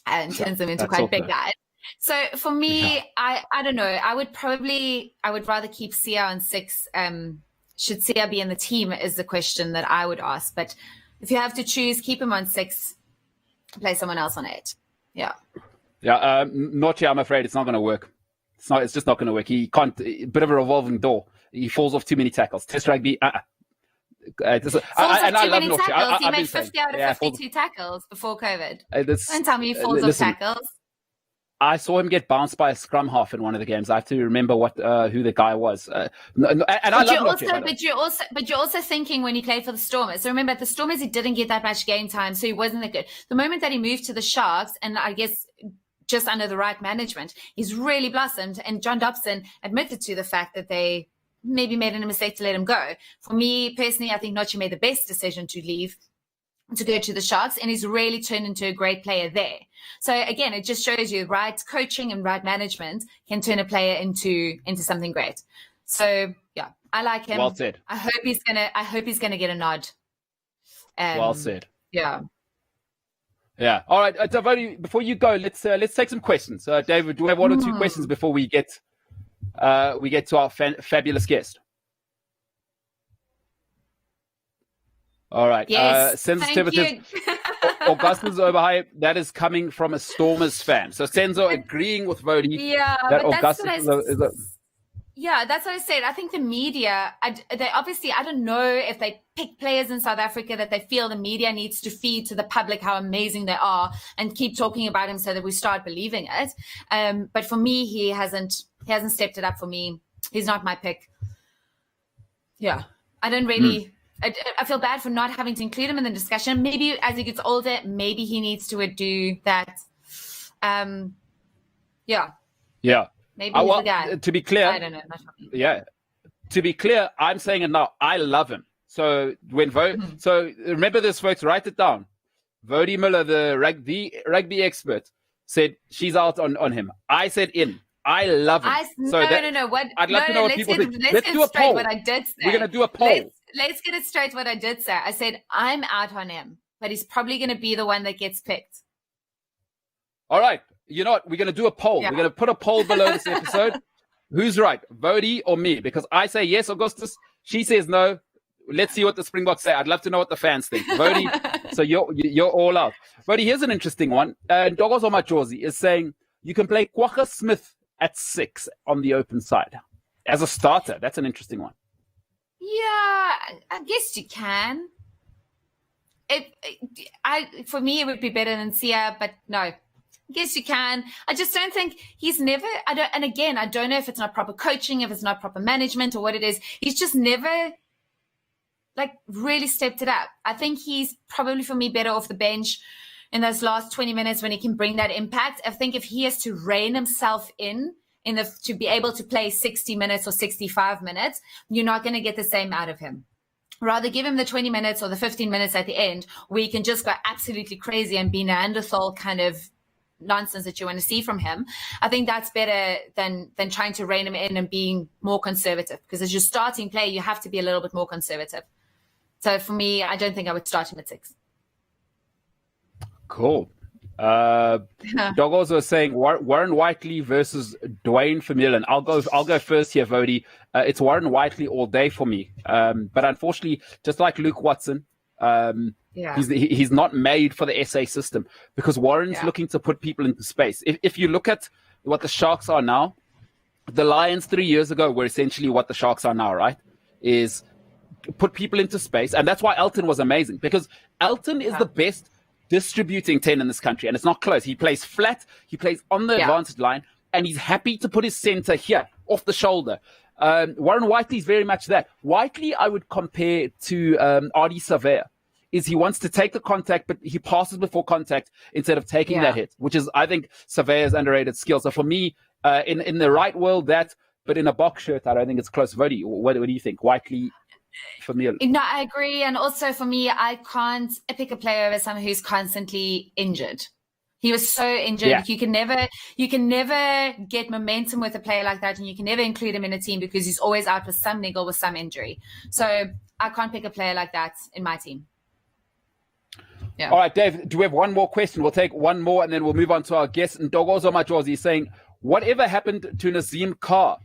and turns them into quite big guys. So for me, I don't know. I would rather keep Sia on 6. Should Sia be in the team is the question that I would ask. But if you have to choose, keep him on 6, play someone else on 8. Yeah. Yeah. Noche, I'm afraid it's not going to work. It's just not going to work. He can't. A bit of a revolving door. He falls off too many tackles. Test rugby. I love Noche. He made 50 out of 52 tackles before COVID. Don't tell me he falls off tackles. I saw him get bounced by a scrum half in one of the games. I have to remember who the guy was. I love Noche. But you're also thinking when he played for the Stormers. So remember, at the Stormers, he didn't get that much game time, so he wasn't that good. The moment that he moved to the Sharks, and I guess just under the right management, he's really blossomed. And John Dobson admitted to the fact that they maybe made a mistake to let him go. For me personally, I think Noche made the best decision to leave, to go to the Sharks, and he's really turned into a great player there. So again, it just shows you right coaching and right management can turn a player into something great. So yeah, I like him. Well said. I hope he's gonna get a nod. Well said. Yeah. Yeah. All right, Davodi, before you go, let's take some questions. David, do we have one or two questions before we get to our fabulous guest? All right. Yes, sensitivity. Augustus Oberhai, that is coming from a Stormers fan. So Senzo agreeing with Vody. Yeah, that but Augustus that's what I said. I think the media, they obviously, I don't know if they pick players in South Africa that they feel the media needs to feed to the public how amazing they are and keep talking about him so that we start believing it. But for me, he hasn't stepped it up for me. He's not my pick. Yeah, I don't really. I feel bad for not having to include him in the discussion. Maybe as he gets older, maybe he needs to do that Yeah. Yeah. Maybe he's the guy. To be clear, I don't know. Not me. Yeah. To be clear, I'm saying it now. I love him. So so remember this, folks. Write it down. Woude Muller, the rugby expert, said she's out on him. I said in. I love him. No. What? I'd love to know what people think. Let's do a straight poll. what I did say. We're going to do a poll. Let's get it straight what I did say. I said I'm out on him, but he's probably going to be the one that gets picked. All right. You know what? We're going to do a poll. Yeah. We're going to put a poll below this episode. Who's right, Woude or me? Because I say yes, Augustus. She says no. Let's see what the Springboks say. I'd love to know what the fans think. Woude, so you're all out. Woude, here's an interesting one. Dogos on my jersey is saying you can play Kwagga Smith at 6 on the open side as a starter. That's an interesting one. Yeah, I guess you can. For me, it would be better than Sia, but no. Yes, you can. I just don't think he's never, and again, I don't know if it's not proper coaching, if it's not proper management or what it is. He's just never really stepped it up. I think he's probably for me better off the bench in those last 20 minutes when he can bring that impact. I think if he has to rein himself to be able to play 60 minutes or 65 minutes, you're not going to get the same out of him. Rather give him the 20 minutes or the 15 minutes at the end where he can just go absolutely crazy and be Neanderthal kind of nonsense that you want to see from him. I think that's better than trying to rein him in and being more conservative, because as your starting player, you have to be a little bit more conservative. So for me, I don't think I would start him at 6. Cool. Doggos was saying Warren Whiteley versus Dwayne Vermeulen. I'll go first here, Woude. It's Warren Whiteley all day for me. But unfortunately, just like Luke Watson, he's not made for the SA system, because Warren's looking to put people into space. If you look at what the Sharks are now, the Lions 3 years ago were essentially what the Sharks are now, right? Is put people into space. And that's why Elton was amazing, because Elton is the best distributing 10 in this country, and it's not close. He plays flat, he plays on the advantage line, and he's happy to put his center here, off the shoulder. Warren Whiteley is very much that. Whiteley, I would compare to Ardie Savea. Is he wants to take the contact, but he passes before contact instead of taking that hit, which is, I think, Savea's underrated skill. So for me, in the right world, but in a box shirt, I don't think it's close. Woude, what do you think? Whiteley, for me? No, I agree. And also for me, I can't pick a player over someone who's constantly injured. He was so injured. Yeah. You can never get momentum with a player like that, and you can never include him in a team because he's always out with some niggle, with some injury. So I can't pick a player like that in my team. Yeah. All right, Dave, do we have one more question? We'll take one more and then we'll move on to our guest. And Dogos on my jaws, he's saying, whatever happened to Nazim Carr?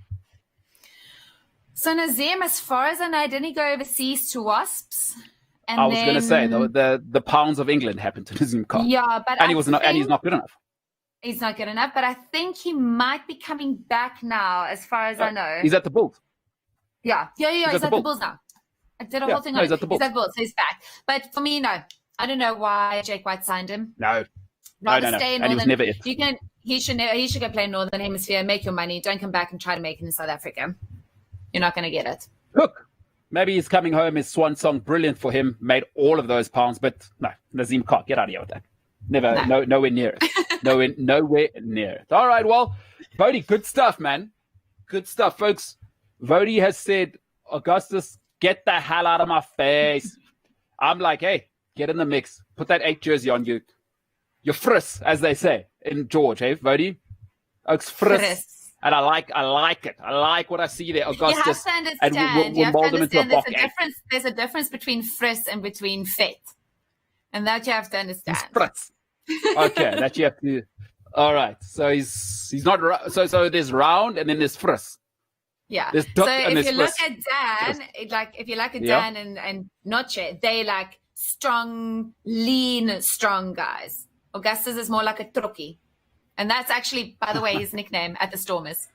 So Nazim, as far as I know, didn't he go overseas to Wasps? And I was going to say the pounds of England happened to Nazim Carr. Yeah, but he's not good enough. He's not good enough, but I think he might be coming back now, as far as I know. He's at the Bulls. Yeah. He's at the Bulls now. I did a whole thing on it. He's at the Bulls. So he's back. But for me, no. I don't know why Jake White signed him. No. Stay in and he was never it. He should go play in Northern Hemisphere, make your money. Don't come back and try to make it in South Africa. You're not going to get it. Look, maybe he's coming home, his swan song, brilliant for him, made all of those pounds, but no, Nazim Carr, get out of here with that. Nowhere near it. Nowhere near it. All right, well, Woude, good stuff, man. Good stuff, folks. Woude has said, Augustus, get the hell out of my face. I'm like, hey, get in the mix. Put that 8 jersey on you. You're friss, as they say in George, hey, Woude? Oaks friss. And I like it. I like what I see there, Augustus. You have to understand. And we'll mold them into a box. There's a difference between friss and between fit. And that you have to understand. Friss. Okay, that you have to. All right. So he's not. So there's round and then there's friss. Yeah. There's so if you look at Dan, and Noche, they like strong, lean, strong guys. Augustus is more like a troki. And that's actually, by the way, his nickname at the Stormers.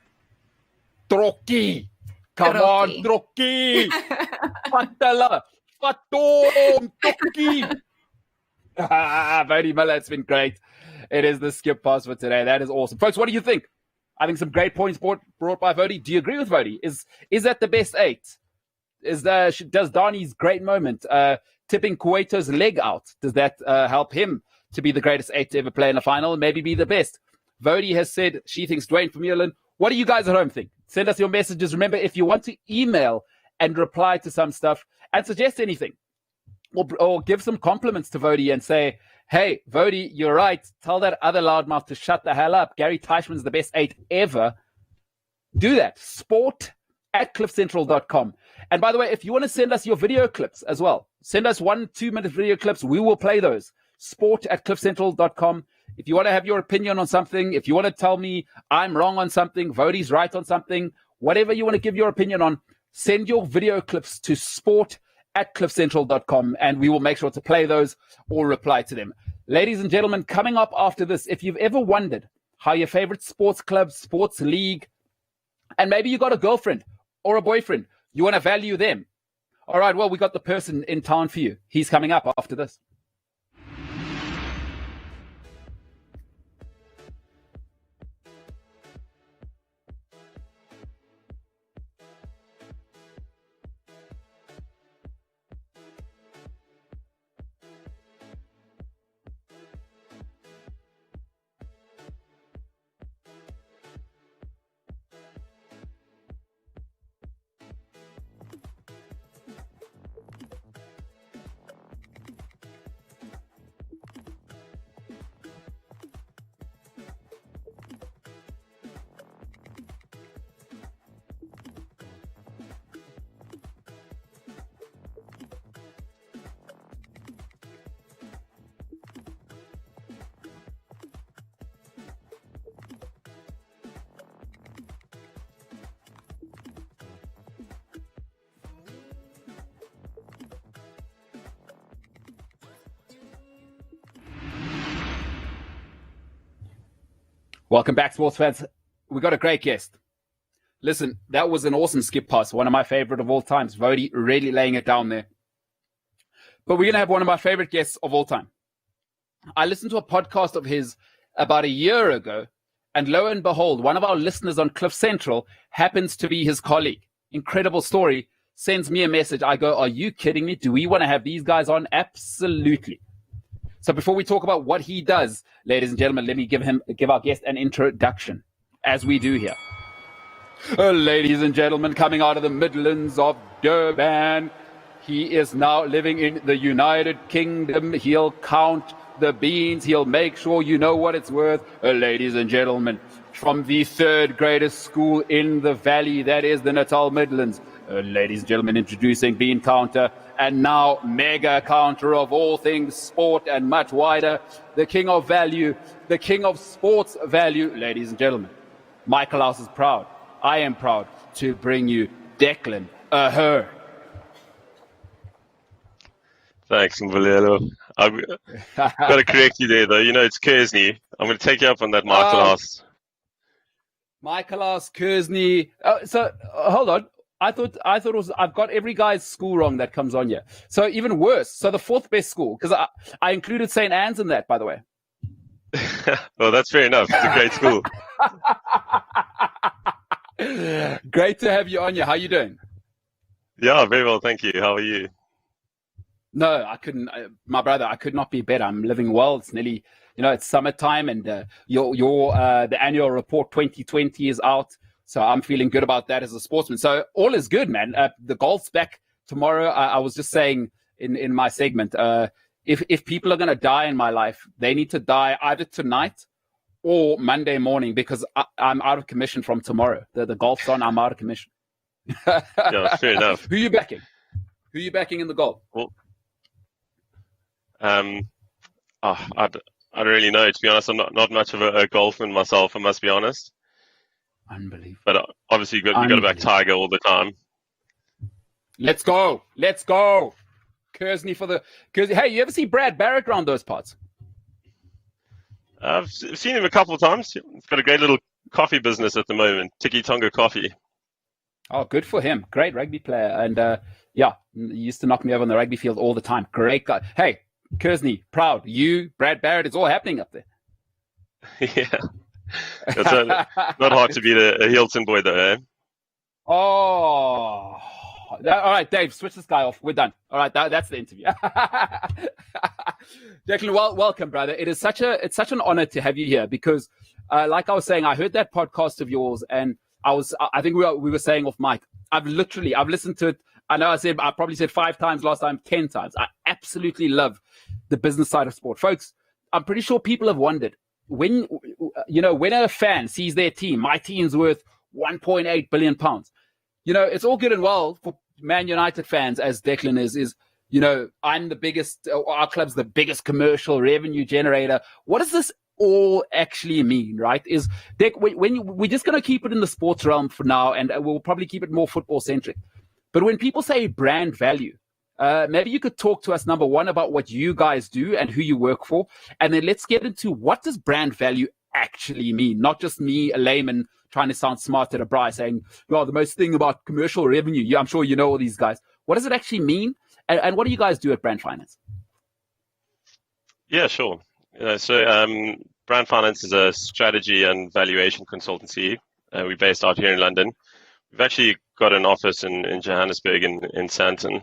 Troki. Come on, Troki. Fatala. Fatom. Troki. Woude Muller, it's been great. It is the skip pass for today. That is awesome. Folks, what do you think? I think some great points brought by Woude. Do you agree with Woude? Is that the best 8? Does Dani's great moment, tipping Kuwaito's leg out, does that help him to be the greatest 8 to ever play in a final and maybe be the best? Vody has said she thinks Dwayne Vermeulen. What do you guys at home think? Send us your messages. Remember, if you want to email and reply to some stuff and suggest anything, or give some compliments to Vody and say, hey, Vody, you're right. Tell that other loudmouth to shut the hell up. Gary Teichmann's the best 8 ever. Do that. sport@cliffcentral.com. And by the way, if you want to send us your video clips as well, send us 1-2 minute video clips. We will play those. sport@cliffcentral.com. If you want to have your opinion on something, if you want to tell me I'm wrong on something, Vody's right on something, whatever you want to give your opinion on, send your video clips to sport@cliffcentral.com, and we will make sure to play those or reply to them. Ladies and gentlemen, coming up after this, if you've ever wondered how your favorite sports club, sports league, and maybe you got a girlfriend or a boyfriend, you want to value them. All right, well, we got the person in town for you. He's coming up after this. Welcome back, sports fans. We got a great guest. Listen, that was an awesome skip pass, one of my favorite of all times. Vody really laying it down there. But we're going to have one of my favorite guests of all time. I listened to a podcast of his about a year ago, and lo and behold, one of our listeners on Cliff Central happens to be his colleague. Incredible story. Sends me a message. I go, are you kidding me? Do we want to have these guys on? Absolutely. So before we talk about what he does, ladies and gentlemen, let me give our guest an introduction, as we do here. Ladies and gentlemen, coming out of the Midlands of Durban, he is now living in the United Kingdom. He'll count the beans. He'll make sure you know what it's worth. Ladies and gentlemen, from the third greatest school in the valley, that is the Natal Midlands. Ladies and gentlemen, introducing Bean Counter, and now mega counter of all things sport and much wider, the king of value, the king of sports value. Ladies and gentlemen, Michael House is proud. I am proud to bring you Declan Ahern. Thanks, Mvulelo. I've got to correct you there, though. You know, it's Kersney. I'm going to take you up on that, Michael House. Michael House, Kersney. Hold on. I thought it was, I've got every guy's school wrong that comes on here. So even worse. So the fourth best school, because I included St. Anne's in that, by the way. Well, that's fair enough. It's a great school. Great to have you on here. How you doing? Yeah, very well, thank you. How are you? No, I couldn't. My brother, I could not be better. I'm living well. It's nearly, it's summertime, and the annual report 2020 is out. So I'm feeling good about that as a sportsman. So all is good, man. The golf's back tomorrow. I was just saying in my segment, if people are going to die in my life, they need to die either tonight or Monday morning, because I'm out of commission from tomorrow. The golf's on. I'm out of commission. Yeah, fair enough. Who are you backing? Who are you backing in the golf? Well, I don't really know. To be honest, I'm not much of a golfman myself, I must be honest. Unbelievable. But obviously, you got to back Tiger all the time. Let's go. Kersney for the Kersney. Hey, you ever see Brad Barrett around those parts? I've seen him a couple of times. He's got a great little coffee business at the moment, Tiki Tonga Coffee. Oh, good for him. Great rugby player. And he used to knock me over on the rugby field all the time. Great guy. Hey, Kersney, proud. You, Brad Barrett, it's all happening up there. Yeah. It's not hard to beat a Hilton boy, though, eh? Oh. All right, Dave, switch this guy off. We're done. All right, that's the interview. Declan, welcome, brother. It's such an honor to have you here, because like I was saying, I heard that podcast of yours, and I think we were saying off mic, I've listened to it. I know I probably said 5 times last time, 10 times. I absolutely love the business side of sport. Folks, I'm pretty sure people have wondered, when a fan sees their team, my team's worth 1.8 billion pounds, it's all good and well for Man United fans, as Declan is, I'm the biggest, our club's the biggest commercial revenue generator. What does this all actually mean, right? Is Dec, when we're just going to keep it in the sports realm for now, and we'll probably keep it more football centric. But when people say brand value, maybe you could talk to us, number one, about what you guys do and who you work for. And then let's get into what does brand value actually mean? Not just me, a layman, trying to sound smart at a braai saying, well, the most thing about commercial revenue. Yeah, I'm sure you know all these guys. What does it actually mean? And what do you guys do at Brand Finance? Yeah, sure. Brand Finance is a strategy and valuation consultancy. We're based out here in London. We've actually got an office in Johannesburg in Sandton.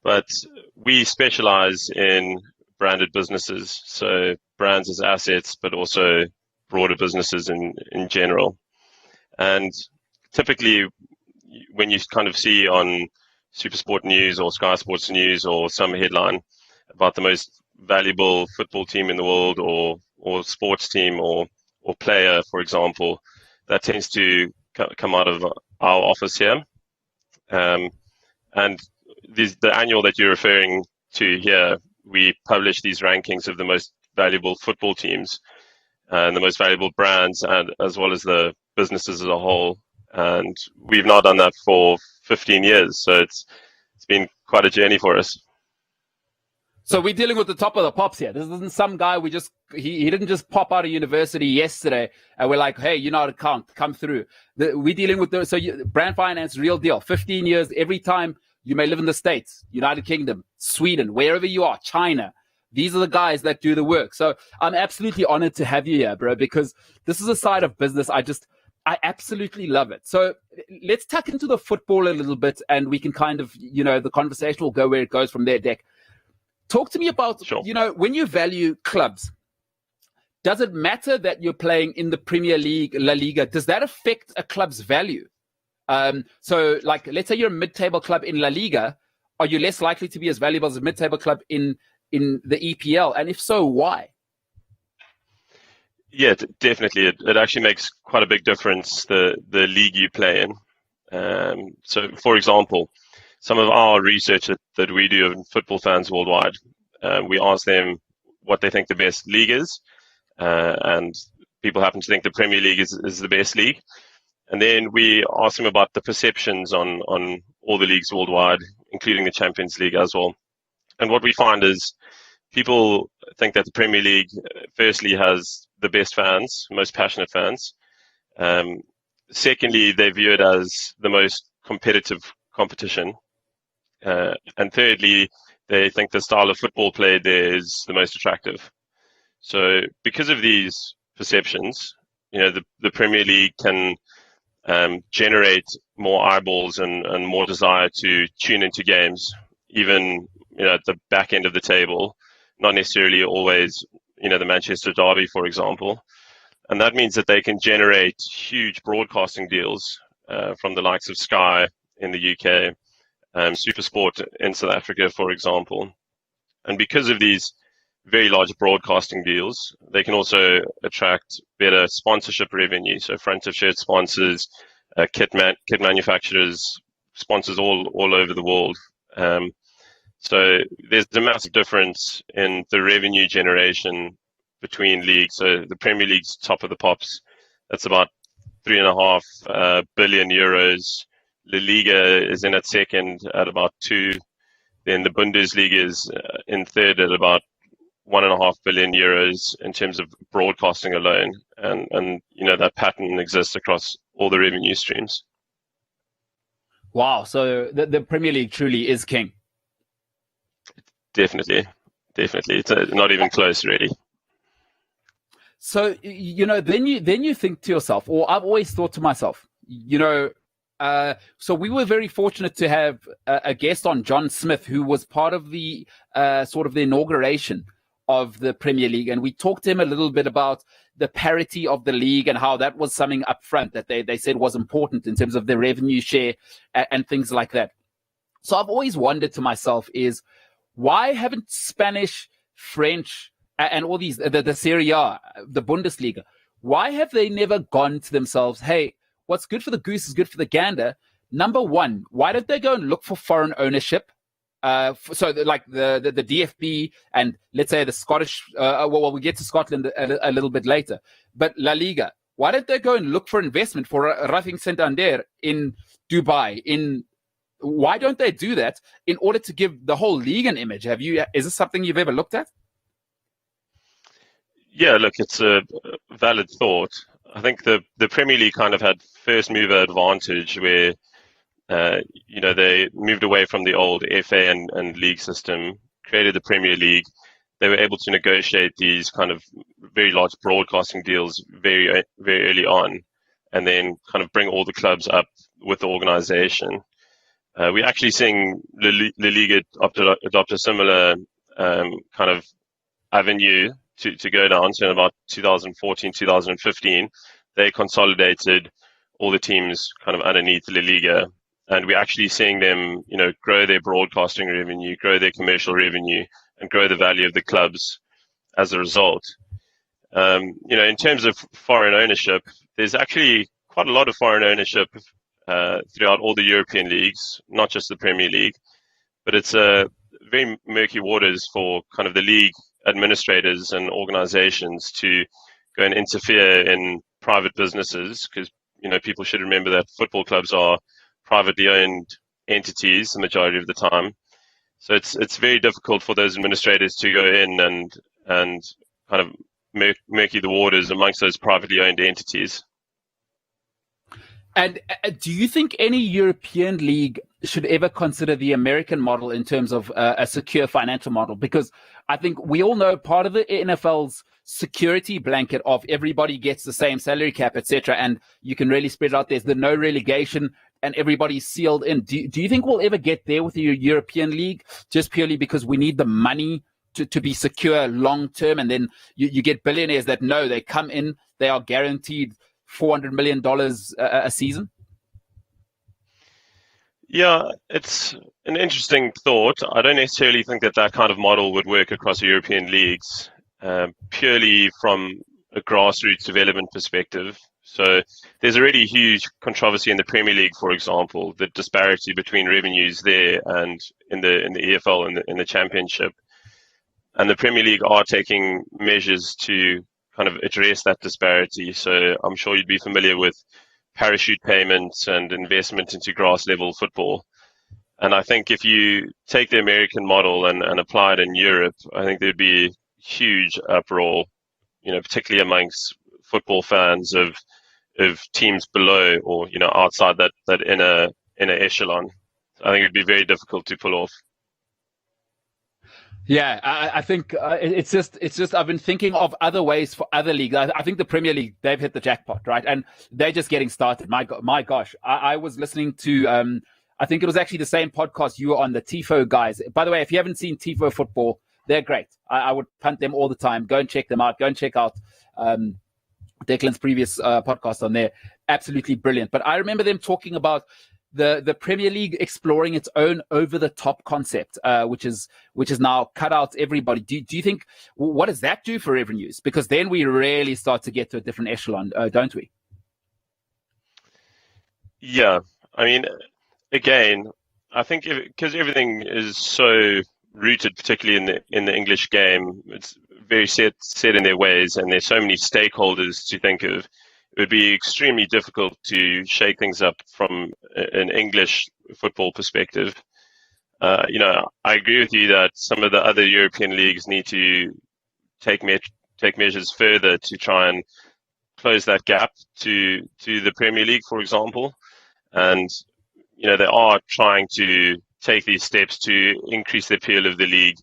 But we specialize in branded businesses, so brands as assets, but also broader businesses in general. And typically, when you kind of see on SuperSport News or Sky Sports News or some headline about the most valuable football team in the world or sports team or player, for example, that tends to come out of our office here. And the annual that you're referring to here, we publish these rankings of the most valuable football teams and the most valuable brands, and as well as the businesses as a whole. And we've now done that for 15 years, so it's been quite a journey for us. So we're dealing with the top of the pops here. This isn't some guy he didn't just pop out of university yesterday and we're like, hey, you know how to count, come through. We're dealing with Brand Finance, real deal. 15 years, every time. You may live in the States, United Kingdom, Sweden, wherever you are, China. These are the guys that do the work. So I'm absolutely honored to have you here, bro, because this is a side of business I absolutely love it. So let's tuck into the football a little bit, and we can kind of, the conversation will go where it goes from there, Dec. Talk to me about, Sure. When you value clubs, does it matter that you're playing in the Premier League, La Liga? Does that affect a club's value? So, like, let's say you're a mid-table club in La Liga. Are you less likely to be as valuable as a mid-table club in the EPL? And if so, why? Yeah, definitely. It actually makes quite a big difference, the league you play in. So, for example, some of our research that we do of football fans worldwide, we ask them what they think the best league is. And people happen to think the Premier League is the best league. And then we ask them about the perceptions on all the leagues worldwide, including the Champions League as well. And what we find is people think that the Premier League, firstly, has the best fans, most passionate fans. Secondly, they view it as the most competitive competition. And thirdly, they think the style of football played there is the most attractive. So because of these perceptions, the Premier League can generate more eyeballs and more desire to tune into games, even at the back end of the table, not necessarily always the Manchester Derby, for example. And that means that they can generate huge broadcasting deals from the likes of Sky in the UK, SuperSport in South Africa, for example. And because of these very large broadcasting deals, they can also attract better sponsorship revenue. So front of shirt sponsors, kit manufacturers, sponsors all over the world. So there's a massive difference in the revenue generation between leagues. So the Premier League's top of the pops. That's about 3.5 billion euros. La Liga is in at second at about 2. Then the Bundesliga is in third at about 1.5 billion euros in terms of broadcasting alone. And that pattern exists across all the revenue streams. Wow. So the Premier League truly is king. Definitely. It's not even close, really. So, then you think to yourself, or I've always thought to myself, so we were very fortunate to have a guest on, John Smith, who was part of the sort of the inauguration of the Premier League, and we talked to him a little bit about the parity of the league and how that was something up front that they said was important in terms of the revenue share and things like that. So I've always wondered to myself is, why haven't Spanish, French, and all these, the Serie A, the Bundesliga, why have they never gone to themselves, hey, what's good for the goose is good for the gander? Number one, why don't they go and look for foreign ownership? So like the DFB and let's say the Scottish, well, we'll get to Scotland a little bit later, but La Liga, why don't they go and look for investment for Racing Santander in Dubai? Why don't they do that in order to give the whole league an image? Is this something you've ever looked at? Yeah, look, it's a valid thought. I think the Premier League kind of had first mover advantage where they moved away from the old FA and league system, created the Premier League. They were able to negotiate these kind of very large broadcasting deals very, very early on, and then kind of bring all the clubs up with the organization. We're actually seeing La Liga adopt a similar kind of avenue to go down. So in about 2014, 2015, they consolidated all the teams kind of underneath La Liga. And we're actually seeing them, grow their broadcasting revenue, grow their commercial revenue, and grow the value of the clubs as a result. In terms of foreign ownership, there's actually quite a lot of foreign ownership throughout all the European leagues, not just the Premier League. But it's very murky waters for kind of the league administrators and organizations to go and interfere in private businesses, because people should remember that football clubs are privately owned entities the majority of the time. So it's very difficult for those administrators to go in and kind of murky the waters amongst those privately owned entities. And do you think any European league should ever consider the American model in terms of a secure financial model? Because I think we all know part of the NFL's security blanket of everybody gets the same salary cap, etc., and you can really spread it out. There's the no relegation and everybody's sealed in. Do you think we'll ever get there with the European league, just purely because we need the money to be secure long term? And then you get billionaires that know they come in, they are guaranteed $400 million a season? Yeah, it's an interesting thought. I don't necessarily think that kind of model would work across European leagues, purely from a grassroots development perspective. So there's already huge controversy in the Premier League, for example, the disparity between revenues there and in the EFL and in the Championship. And the Premier League are taking measures to kind of address that disparity. So I'm sure you'd be familiar with parachute payments and investment into grass level football. And I think if you take the American model and apply it in Europe, I think there'd be huge uproar, particularly amongst football fans of teams below or, outside that inner echelon. I think it'd be very difficult to pull off. Yeah, I think it's just I've been thinking of other ways for other leagues. I think the Premier League, they've hit the jackpot, right? And they're just getting started. My gosh, I was listening to, I think it was actually the same podcast you were on, the Tifo guys. By the way, if you haven't seen Tifo football, they're great. I would punt them all the time. Go and check them out. Go and check out Declan's previous podcast on there. Absolutely brilliant. But I remember them talking about the Premier League exploring its own over-the-top concept, which is now cut out everybody. Do you think, what does that do for revenues? Because then we really start to get to a different echelon, don't we? Yeah, I mean, again, I think because everything is so rooted, particularly in the English game, it's very set in their ways, and there's so many stakeholders to think of. It would be extremely difficult to shake things up from an English football perspective. I agree with you that some of the other European leagues need to take measures further to try and close that gap to the Premier League, for example. And, they are trying to take these steps to increase the appeal of the league,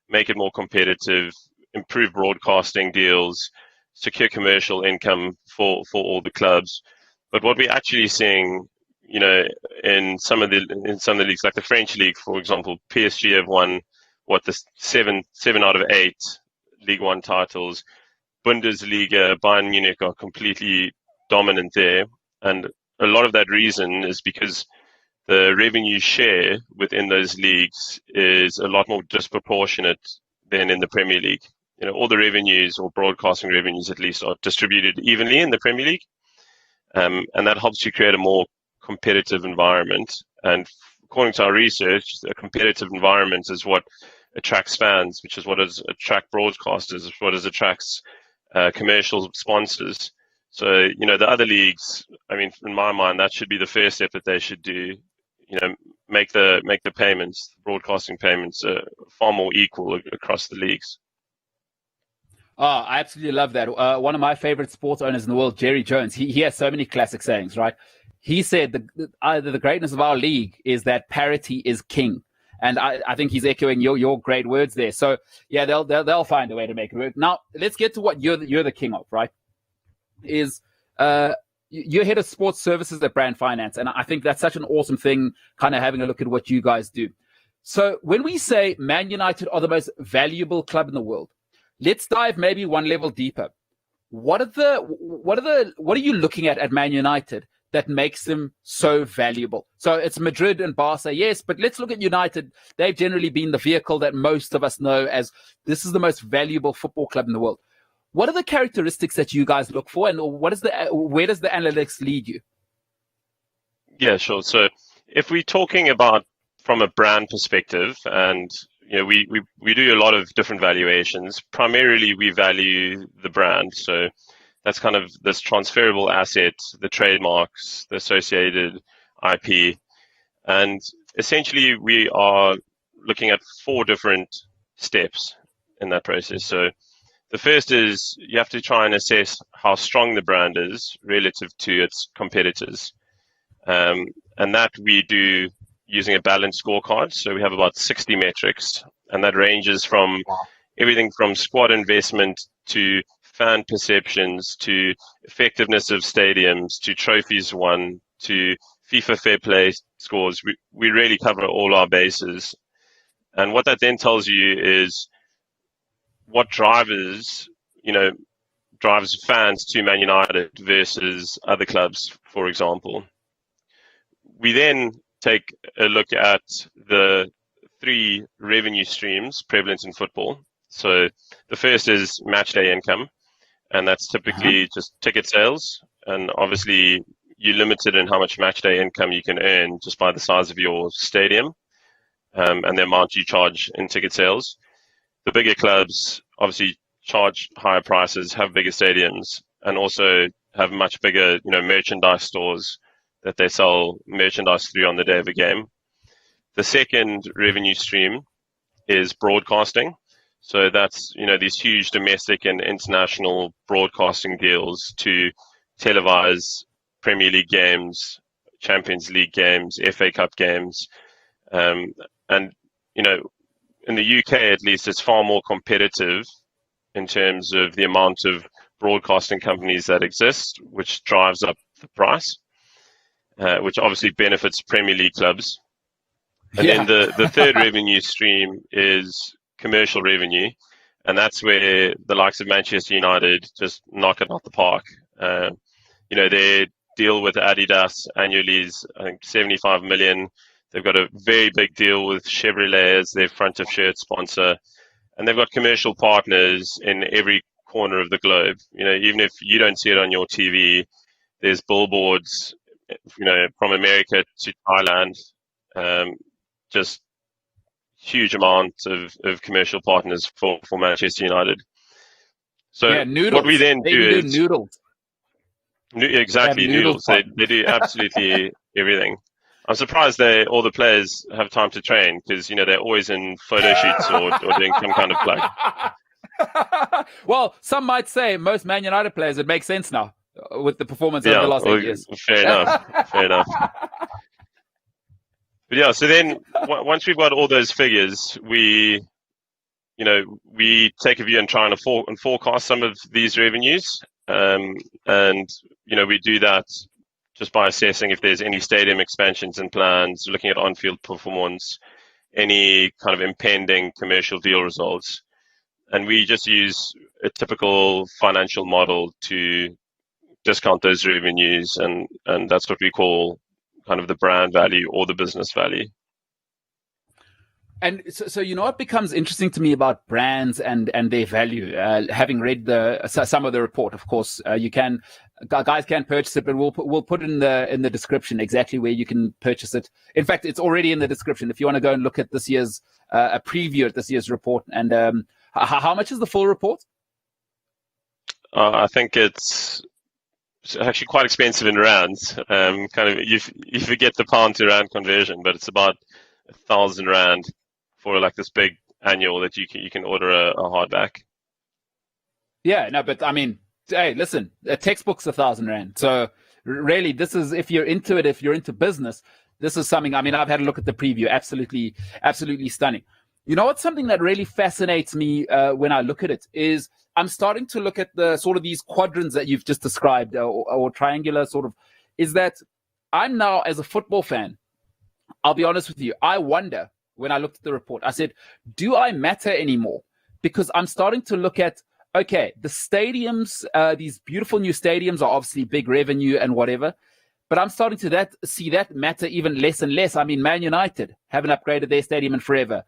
make it more competitive, improve broadcasting deals, secure commercial income for all the clubs. But what we're actually seeing, in some of the leagues, like the French league, for example, PSG have won the seven out of 8 League One titles. Bundesliga, Bayern Munich are completely dominant there. And a lot of that reason is because the revenue share within those leagues is a lot more disproportionate than in the Premier League. All the revenues, or broadcasting revenues at least, are distributed evenly in the Premier League. And that helps you create a more competitive environment. And according to our research, a competitive environment is what attracts fans, which is what attracts broadcasters, what attracts commercial sponsors. So, the other leagues, in my mind, that should be the first step that they should do. Make the payments, broadcasting payments, far more equal across the leagues. Oh, I absolutely love that. One of my favorite sports owners in the world, Jerry Jones, he has so many classic sayings, right? He said the greatness of our league is that parity is king. And I think he's echoing your great words there. So, yeah, they'll find a way to make it work. Now, let's get to what you're the king of, right? You're head of sports services at Brand Finance. And I think that's such an awesome thing, kind of having a look at what you guys do. So when we say Man United are the most valuable club in the world, let's dive maybe one level deeper. What are you looking at Man United that makes them so valuable? So it's Madrid and Barca, yes, but let's look at United. They've generally been the vehicle that most of us know as this is the most valuable football club in the world. What are the characteristics that you guys look for, and where does the analytics lead you? Yeah, sure. So if we're talking about from a brand perspective, and we do a lot of different valuations. Primarily, we value the brand. So that's kind of this transferable asset, the trademarks, the associated IP. And essentially, we are looking at 4 different steps in that process. So the first is you have to try and assess how strong the brand is relative to its competitors. And that we do using a balanced scorecard. So we have about 60 metrics, and that ranges from everything from squad investment to fan perceptions to effectiveness of stadiums to trophies won to FIFA fair play scores. We really cover all our bases. And what that then tells you is what drives fans to Man United versus other clubs, for example. We then take a look at the 3 revenue streams prevalent in football. So the first is match day income, and that's typically just ticket sales. And obviously, you're limited in how much match day income you can earn just by the size of your stadium and the amount you charge in ticket sales. The bigger clubs obviously charge higher prices, have bigger stadiums, and also have much bigger, merchandise stores that they sell merchandise through on the day of a game. The second revenue stream is broadcasting. So that's, these huge domestic and international broadcasting deals to televise Premier League games, Champions League games, FA Cup games. And, in the UK, at least, it's far more competitive in terms of the amount of broadcasting companies that exist, which drives up the price, which obviously benefits Premier League clubs. And then the third revenue stream is commercial revenue, and that's where the likes of Manchester United just knock it out the park. Their deal with Adidas annually is, I think, 75 million. They've got a very big deal with Chevrolet as their front of shirt sponsor, and they've got commercial partners in every corner of the globe. Even if you don't see it on your TV, there's billboards, from America to Thailand. Just huge amounts of commercial partners for Manchester United. So what we then do is noodles. Exactly, noodles. They do absolutely everything. I'm surprised all the players have time to train because they're always in photo shoots or doing some kind of plug. Well, some might say most Man United players, it makes sense now with the performance over the last 8 years. Fair enough. But yeah, so then once we've got all those figures, we take a view and try and forecast some of these revenues. And we do that just by assessing if there's any stadium expansions and plans, looking at on-field performance, any kind of impending commercial deal results. and we just use a typical financial model to discount those revenues, and that's what we call kind of the brand value or the business value. And so what becomes interesting to me about brands and their value, having read some of the report, of course, guys can purchase it, but we'll put it in the description exactly where you can purchase it. In fact, it's already in the description if you want to go and look at this year's a preview at this year's report. And how much is the full report? I think it's actually quite expensive in rands. Kind of you forget the pound to rand conversion, but it's about 1,000 rand for like this big annual that you can order a hardback. Yeah, no, but I mean, hey, listen, a textbook's 1,000 rand. So really, this is, if you're into it, if you're into business, this is something. I mean, I've had a look at the preview. Absolutely stunning. You know what's something that really fascinates me when I look at it is I'm starting to look at the sort of these quadrants that you've just described or triangular sort of, is that I'm now, as a football fan, I'll be honest with you, I wonder, when I looked at the report, I said, do I matter anymore? Because I'm starting to look at, okay, the stadiums, these beautiful new stadiums are obviously big revenue and whatever, but I'm starting to see that matter even less and less. I mean, Man United haven't upgraded their stadium in forever.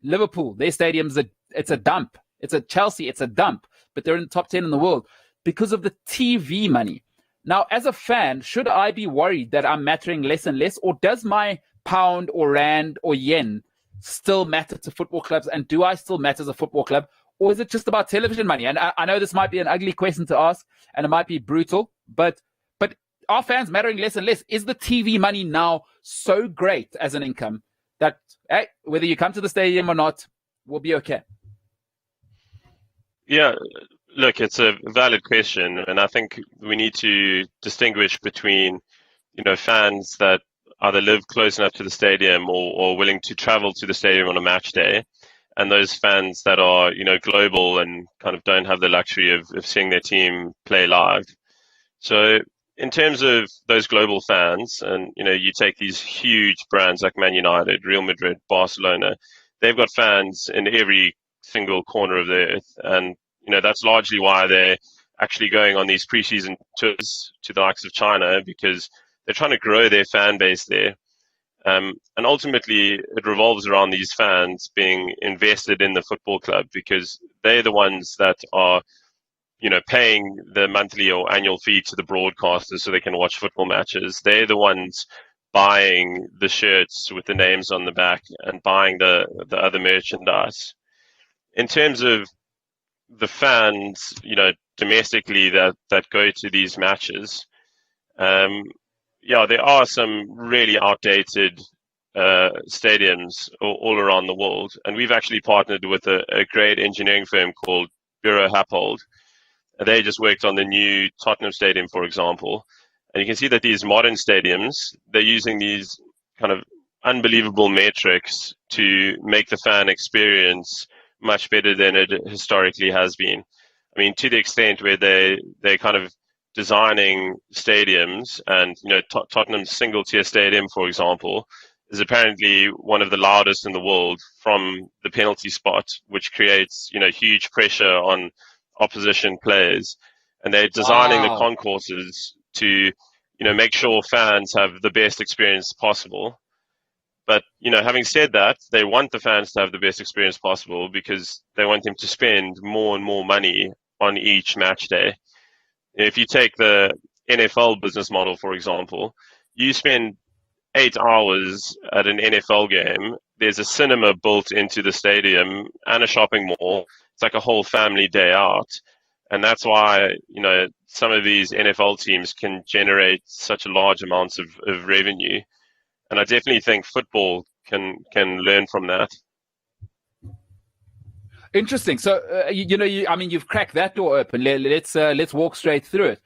Liverpool, their stadium's it's a dump. It's a Chelsea, it's a dump, but they're in the top 10 in the world because of the TV money. Now, as a fan, should I be worried that I'm mattering less and less, or does my pound or rand or yen still matter to football clubs? And do I still matter as a football club, or is it just about television money? And I know this might be an ugly question to ask, and it might be brutal, but are fans mattering less and less? Is the TV money now so great as an income that, hey, whether you come to the stadium or not, we'll be okay? Yeah, look, it's a valid question, and I think we need to distinguish between, fans that either live close enough to the stadium or willing to travel to the stadium on a match day, and those fans that are, global and kind of don't have the luxury of seeing their team play live. So in terms of those global fans, and, you take these huge brands like Man United, Real Madrid, Barcelona, they've got fans in every single corner of the earth, and that's largely why they're actually going on these preseason tours to the likes of China, because they're trying to grow their fan base there. And ultimately, it revolves around these fans being invested in the football club, because they're the ones that are, paying the monthly or annual fee to the broadcasters so they can watch football matches. They're the ones buying the shirts with the names on the back and buying the other merchandise. In terms of the fans, domestically that go to these matches, there are some really outdated stadiums all around the world, and we've actually partnered with a great engineering firm called Bureau Happold. They just worked on the new Tottenham Stadium, for example, and you can see that these modern stadiums, they're using these kind of unbelievable metrics to make the fan experience much better than it historically has been. I mean, to the extent where they're kind of designing stadiums, and Tottenham's single-tier stadium, for example, is apparently one of the loudest in the world from the penalty spot, which creates huge pressure on opposition players. And they're designing the concourses to make sure fans have the best experience possible. But, having said that, they want the fans to have the best experience possible because they want them to spend more and more money on each match day. If you take the NFL business model, for example, you spend 8 hours at an NFL game. There's a cinema built into the stadium and a shopping mall. It's like a whole family day out. And that's why, some of these NFL teams can generate such large amounts of revenue. And I definitely think football can learn from that. Interesting. So, you've cracked that door open. Let's walk straight through it.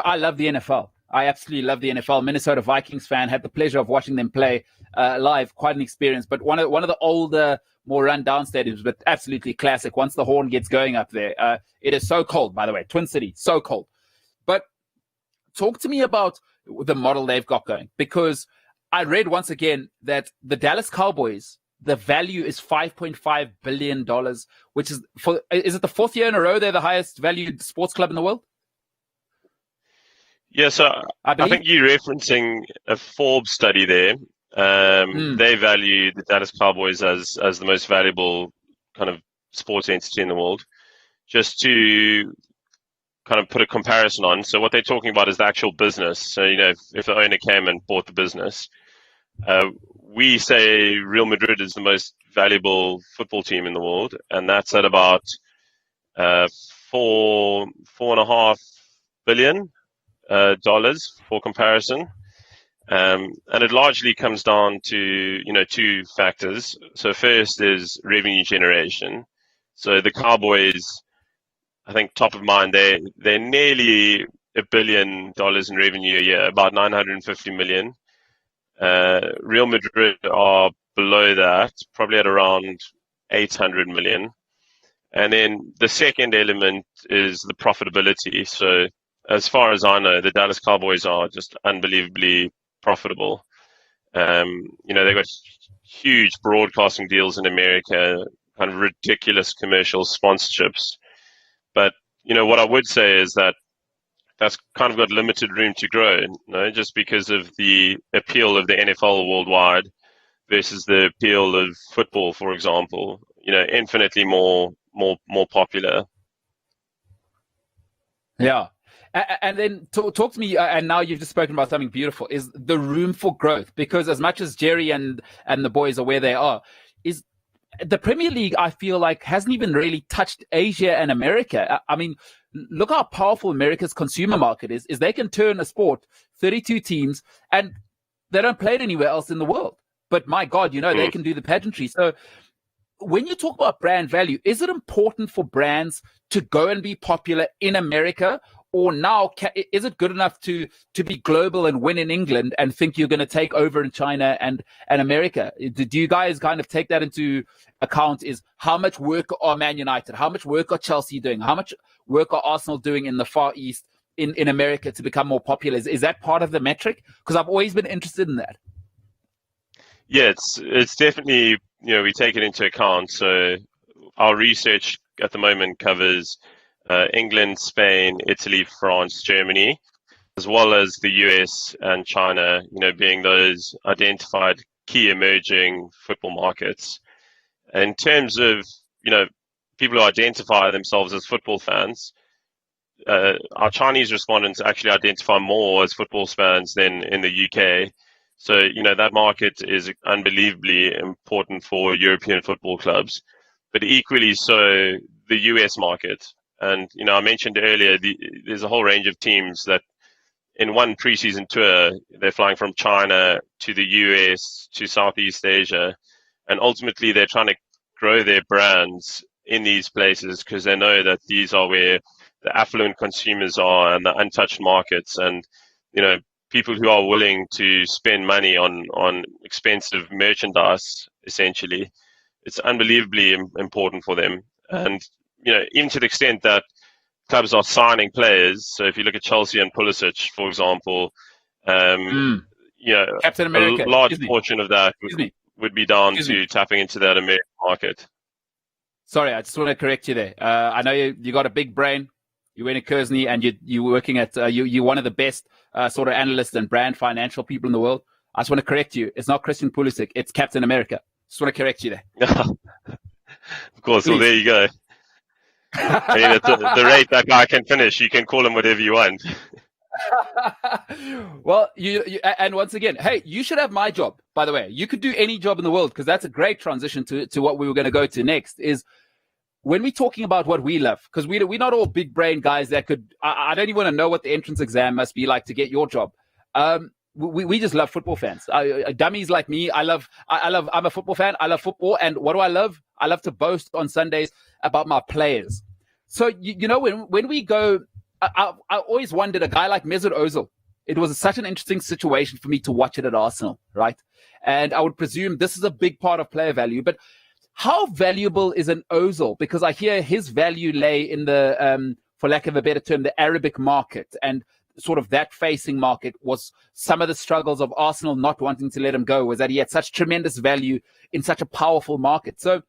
I love the NFL. I absolutely love the NFL. Minnesota Vikings fan, had the pleasure of watching them play live. Quite an experience. But one of the older, more run-down stadiums, but absolutely classic. Once the horn gets going up there, it is so cold, by the way. Twin City, so cold. But talk to me about the model they've got going, because I read once again that the Dallas Cowboys the value is $5.5 billion, which is is it the fourth year in a row they're the highest valued sports club in the world? Yeah, so I think you're referencing a Forbes study there. They value the Dallas Cowboys as the most valuable kind of sports entity in the world. Just to kind of put a comparison on, so what they're talking about is the actual business. So, if the owner came and bought the business, we say Real Madrid is the most valuable football team in the world, and that's at about $4.5 billion dollars for comparison. And it largely comes down to, two factors. So first is revenue generation. So the Cowboys, I think top of mind, they're nearly $1 billion in revenue a year, about 950 million. Real Madrid are below that, probably at around 800 million. And then the second element is the profitability. So as far as I know, the Dallas Cowboys are just unbelievably profitable. They've got huge broadcasting deals in America, kind of ridiculous commercial sponsorships. But, what I would say is that that's kind of got limited room to grow, just because of the appeal of the NFL worldwide versus the appeal of football, for example, infinitely more popular. Yeah. And then talk to me, and now you've just spoken about something beautiful, is the room for growth. Because as much as Jerry and the boys are where they are, is the Premier League, I feel like, hasn't even really touched Asia and America. I mean, look how powerful America's consumer market is they can turn a sport, 32 teams, and they don't play it anywhere else in the world. But my God, they can do the pageantry. So when you talk about brand value, is it important for brands to go and be popular in America? Or now, is it good enough to be global and win in England and think you're going to take over in China and America? Do you guys kind of take that into account? Is how much work are Man United? How much work are Chelsea doing? How much work are Arsenal doing in the Far East in America to become more popular? Is that part of the metric? Because I've always been interested in that. Yeah, it's definitely, we take it into account. So our research at the moment covers England, Spain, Italy, France, Germany, as well as the US and China, being those identified key emerging football markets. In terms of, people who identify themselves as football fans, our Chinese respondents actually identify more as football fans than in the UK. So, that market is unbelievably important for European football clubs, but equally so the US market. And, I mentioned earlier, there's a whole range of teams that in one preseason tour, they're flying from China to the US to Southeast Asia. And ultimately, they're trying to grow their brands in these places because they know that these are where the affluent consumers are and the untouched markets. And, people who are willing to spend money on expensive merchandise, essentially, it's unbelievably important for them. And, even to the extent that clubs are signing players. So if you look at Chelsea and Pulisic, for example, Captain America. A large portion of that would be down to tapping into that American market. Sorry, I just want to correct you there. I know you got a big brain. You went to Kersney and you're working at, you're one of the best sort of analysts and brand financial people in the world. I just want to correct you. It's not Christian Pulisic. It's Captain America. Just want to correct you there. Of course. Please. Well, there you go. I mean, at the rate that guy can finish, you can call him whatever you want. Well, you and once again, hey, you should have my job, by the way. You could do any job in the world, because that's a great transition to what we were going to go to next, is when we're talking about what we love, because we're not all big brain guys that could, I don't even want to know what the entrance exam must be like to get your job. We just love football fans. Dummies like me, I'm a football fan. I love football. And what do I love? I love to boast on Sundays about my players. So, when we go, I always wondered, a guy like Mesut Ozil, it was such an interesting situation for me to watch it at Arsenal, right? And I would presume this is a big part of player value. But how valuable is an Ozil? Because I hear his value lay in the, for lack of a better term, the Arabic market and sort of that facing market was some of the struggles of Arsenal not wanting to let him go, was that he had such tremendous value in such a powerful market. So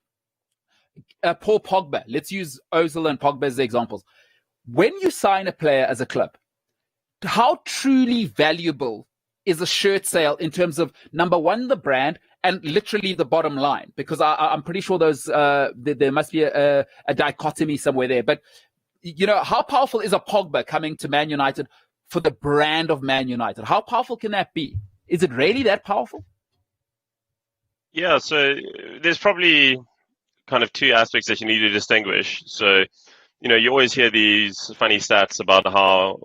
Paul Pogba, let's use Ozil and Pogba as the examples. When you sign a player as a club, how truly valuable is a shirt sale in terms of, number one, the brand, and literally the bottom line? Because I'm pretty sure those there must be a dichotomy somewhere there. But, you know, how powerful is a Pogba coming to Man United for the brand of Man United? How powerful can that be? Is it really that powerful? Yeah, so there's probably kind of two aspects that you need to distinguish. So, you know, you always hear these funny stats about how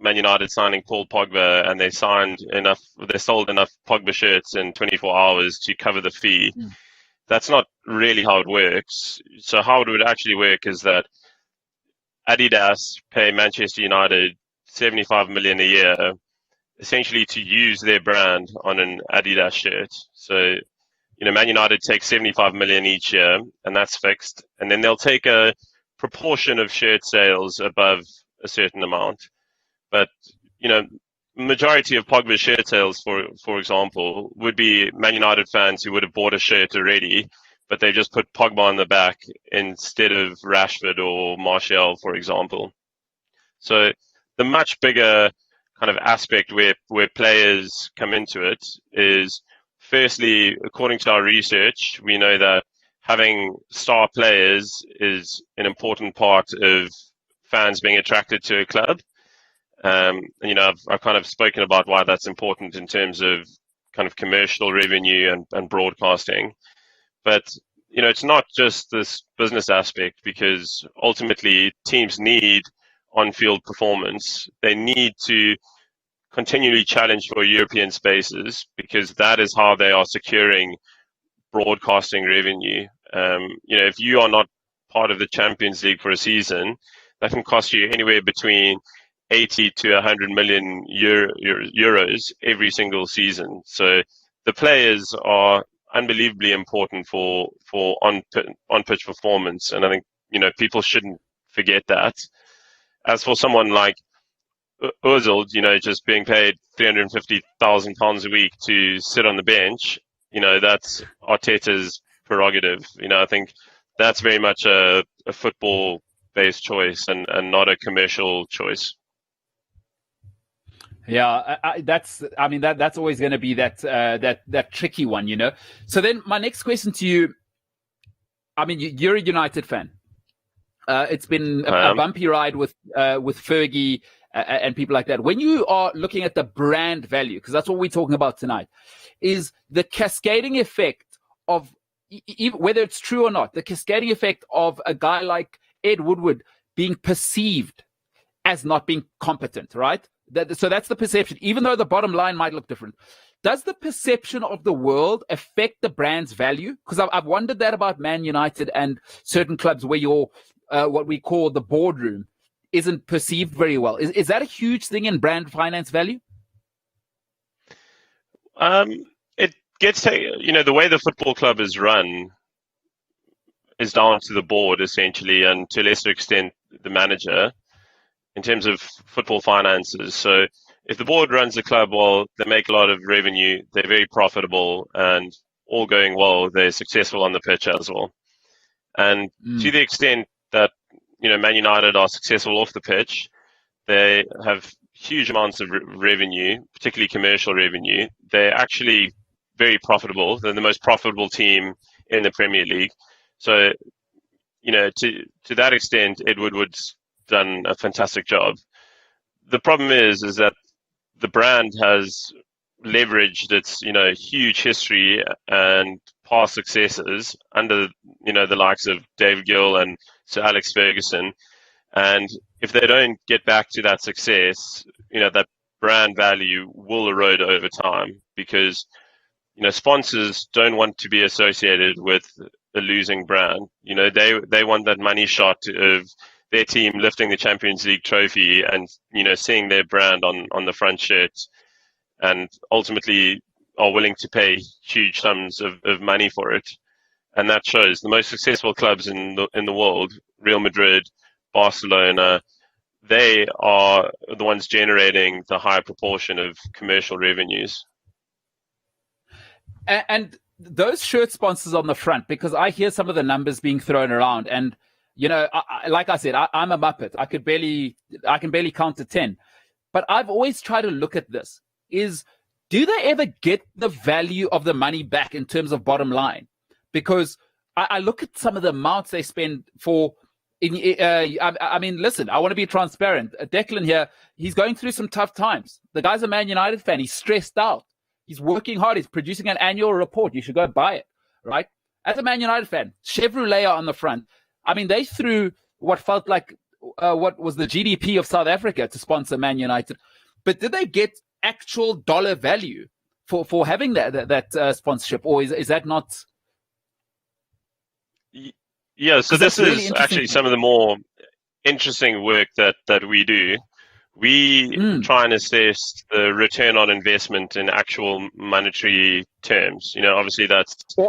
Man United signing Paul Pogba, and they sold enough Pogba shirts in 24 hours to cover the fee. That's not really how it works. So how it would actually work is that Adidas pay Manchester United 75 million a year, essentially to use their brand on an Adidas shirt. So, you know, Man United takes 75 million each year, and that's fixed. And then they'll take a proportion of shirt sales above a certain amount. But, you know, majority of Pogba's shirt sales, for example, would be Man United fans who would have bought a shirt already, but they just put Pogba on the back instead of Rashford or Martial, for example. So the much bigger kind of aspect where players come into it is, firstly, according to our research, we know that having star players is an important part of fans being attracted to a club. You know, I've kind of spoken about why that's important in terms of kind of commercial revenue and broadcasting. But, you know, it's not just this business aspect, because ultimately teams need on-field performance. They need to continually challenge for European spaces, because that is how they are securing broadcasting revenue. You know, if you are not part of the Champions League for a season, that can cost you anywhere between 80 to 100 million euros every single season. So the players are unbelievably important for on-pitch performance, and I think, you know, people shouldn't forget that. As for someone like Ozil, you know, just being paid £350,000 a week to sit on the bench, you know, that's Arteta's prerogative. You know, I think that's very much a football-based choice and not a commercial choice. Yeah, that's always going to be that tricky one, you know. So then my next question to you, I mean, you're a United fan. It's been a bumpy ride with Fergie and people like that. When you are looking at the brand value, because that's what we're talking about tonight, is the cascading effect of, whether it's true or not, the cascading effect of a guy like Ed Woodward being perceived as not being competent, right? So that's the perception, even though the bottom line might look different. Does the perception of the world affect the brand's value? Because I've wondered that about Man United and certain clubs where your what we call the boardroom isn't perceived very well. Is that a huge thing in brand finance value? It gets you know, the way the football club is run is down to the board, essentially, and to a lesser extent the manager, in terms of football finances. So if the board runs the club well, they make a lot of revenue, they're very profitable, and all going well, they're successful on the pitch as well. And to the extent that, you know, Man United are successful off the pitch, they have huge amounts of revenue, particularly commercial revenue. They're actually very profitable. They're the most profitable team in the Premier League. So, you know, to that extent, Ed Woodward's done a fantastic job. The problem is that the brand has leveraged its, you know, huge history and past successes under, you know, the likes of Dave Gill and Sir Alex Ferguson. And if they don't get back to that success, you know, that brand value will erode over time, because, you know, sponsors don't want to be associated with a losing brand. You know, they want that money shot of their team lifting the Champions League trophy and, you know, seeing their brand on the front shirt, and ultimately are willing to pay huge sums of money for it. And that shows. The most successful clubs in the world, Real Madrid, Barcelona, they are the ones generating the higher proportion of commercial revenues. And those shirt sponsors on the front, because I hear some of the numbers being thrown around, and like I said, I'm a muppet. I can barely count to 10. But I've always tried to look at this: do they ever get the value of the money back in terms of bottom line? Because I look at some of the amounts they spend for. I mean, listen, I want to be transparent. Declan here, he's going through some tough times. The guy's a Man United fan. He's stressed out. He's working hard. He's producing an annual report. You should go buy it, right? As a Man United fan, Chevrolet on the front. I mean, they threw what felt like what was the GDP of South Africa to sponsor Man United. But did they get actual dollar value for having that sponsorship, or is that not? Yeah, so this really is actually some of the more interesting work that we do. We try and assess the return on investment in actual monetary terms. Obviously that's we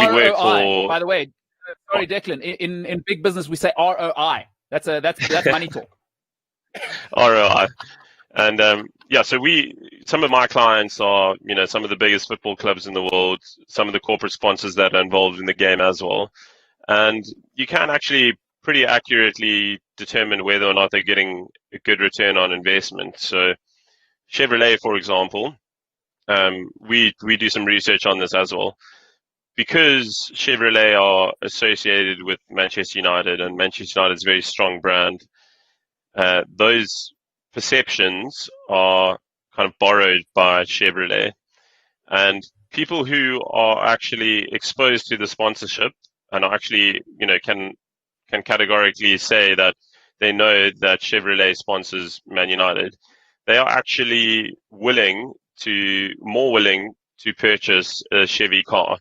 work for. By the way, sorry, Declan. In big business, we say ROI. That's money talk. ROI, and so some of my clients are some of the biggest football clubs in the world, some of the corporate sponsors that are involved in the game as well. And you can actually pretty accurately determine whether or not they're getting a good return on investment. So Chevrolet, for example, we do some research on this as well. Because Chevrolet are associated with Manchester United, and Manchester United is a very strong brand, those perceptions are kind of borrowed by Chevrolet. And people who are actually exposed to the sponsorship and actually, can categorically say that they know that Chevrolet sponsors Man United, they are actually more willing to purchase a Chevy car.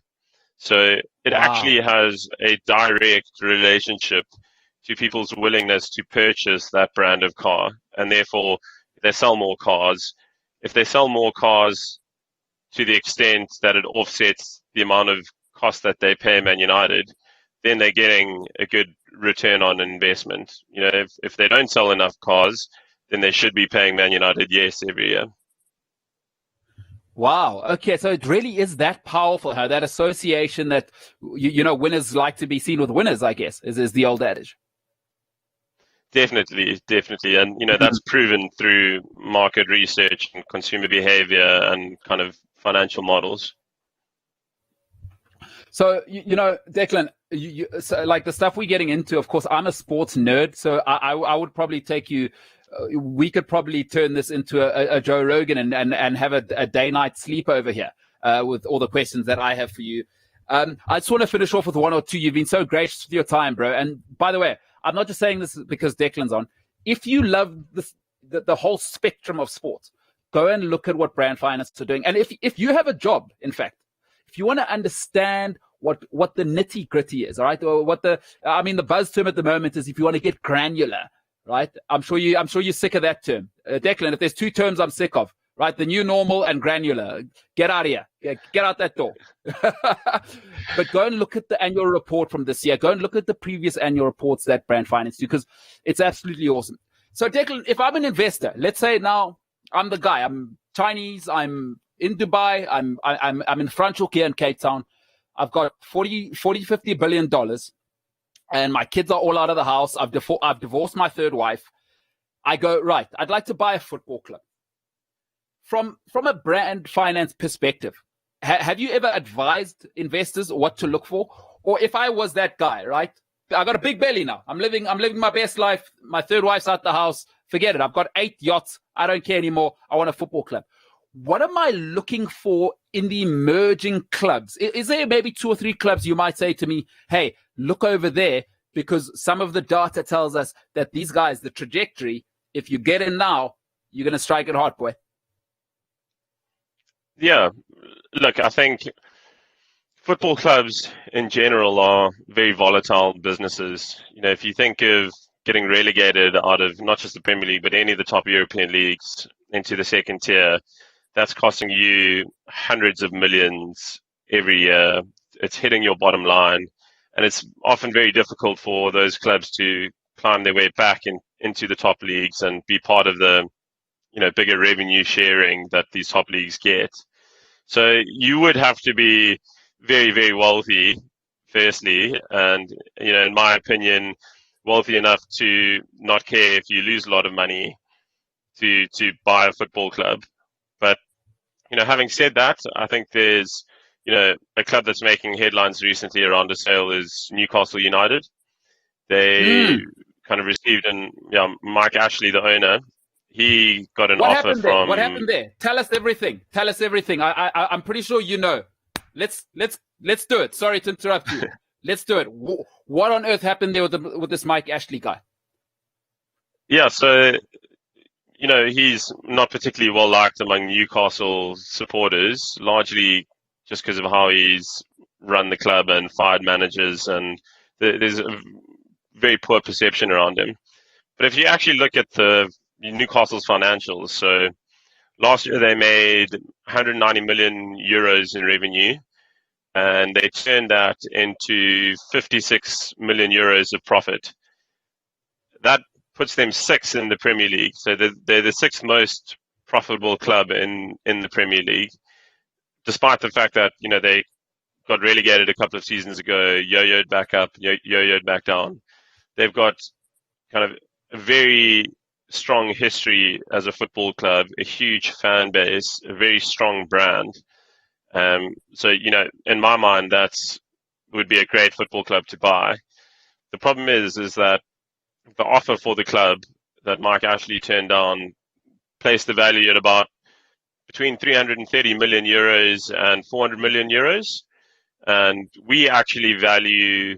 So it actually has a direct relationship to people's willingness to purchase that brand of car, and therefore they sell more cars. If they sell more cars to the extent that it offsets the amount of cost that they pay Man United, then they're getting a good return on investment. If they don't sell enough cars, then they should be paying Man United every year. Wow. Okay. So it really is that powerful, that association that, winners like to be seen with winners, I guess, is the old adage. Definitely. And, that's proven through market research and consumer behavior and kind of financial models. So, Declan, so like the stuff we're getting into, of course, I'm a sports nerd. So I would probably take you, we could probably turn this into a Joe Rogan and have a day-night sleep over here with all the questions that I have for you. I just want to finish off with one or two. You've been so gracious with your time, bro. And by the way, I'm not just saying this because Declan's on. If you love the whole spectrum of sports, go and look at what brand finance are doing. And if you have a job, in fact, if you want to understand what the nitty gritty is, all right, or the buzz term at the moment is if you want to get granular, right? I'm sure you're sick of that term, Declan. If there's two terms I'm sick of, right, the new normal and granular. Get out of here. Get out that door. But go and look at the annual report from this year. Go and look at the previous annual reports that Brand Finance do, because it's absolutely awesome. So Declan, if I'm an investor, let's say now I'm the guy. I'm Chinese. I'm in Dubai. I'm in Franschhoek here in Cape Town. I've got $50 billion, and my kids are all out of the house. I've divorced my third wife. I go, right, I'd like to buy a football club. From a brand finance perspective, have you ever advised investors what to look for? Or if I was that guy, right? I got a big belly now. I'm living my best life. My third wife's out the house. Forget it. I've got 8 yachts. I don't care anymore. I want a football club. What am I looking for in the emerging clubs? Is there maybe 2 or 3 clubs you might say to me, hey, look over there, because some of the data tells us that these guys, the trajectory, if you get in now, you're going to strike it hard, boy. Yeah, look, I think football clubs in general are very volatile businesses. If you think of getting relegated out of not just the Premier League, but any of the top European leagues into the second tier, that's costing you hundreds of millions every year. It's hitting your bottom line, and it's often very difficult for those clubs to climb their way back into the top leagues and be part of the, bigger revenue sharing that these top leagues get. So you would have to be very, very wealthy, firstly, and, in my opinion, wealthy enough to not care if you lose a lot of money to buy a football club. But, having said that, I think there's, a club that's making headlines recently around a sale is Newcastle United. They kind of received Mike Ashley, the owner. He got an offer from. What happened there? Tell us everything. I'm pretty sure you know. Let's do it. Sorry to interrupt you. Let's do it. What on earth happened there with this Mike Ashley guy? Yeah, so he's not particularly well liked among Newcastle supporters, largely just because of how he's run the club and fired managers, and there's a very poor perception around him. But if you actually look at the Newcastle's financials, so last year they made 190 million euros in revenue, and they turned that into 56 million euros of profit. That puts them sixth in the Premier League. So they're the sixth most profitable club in the Premier League, despite the fact that, they got relegated a couple of seasons ago, yo-yoed back up, yo-yoed back down. They've got kind of a very strong history as a football club, a huge fan base, a very strong brand. So, in my mind, would be a great football club to buy. The problem is that the offer for the club that Mike Ashley turned down placed the value at about between 330 million euros and 400 million euros. And we actually value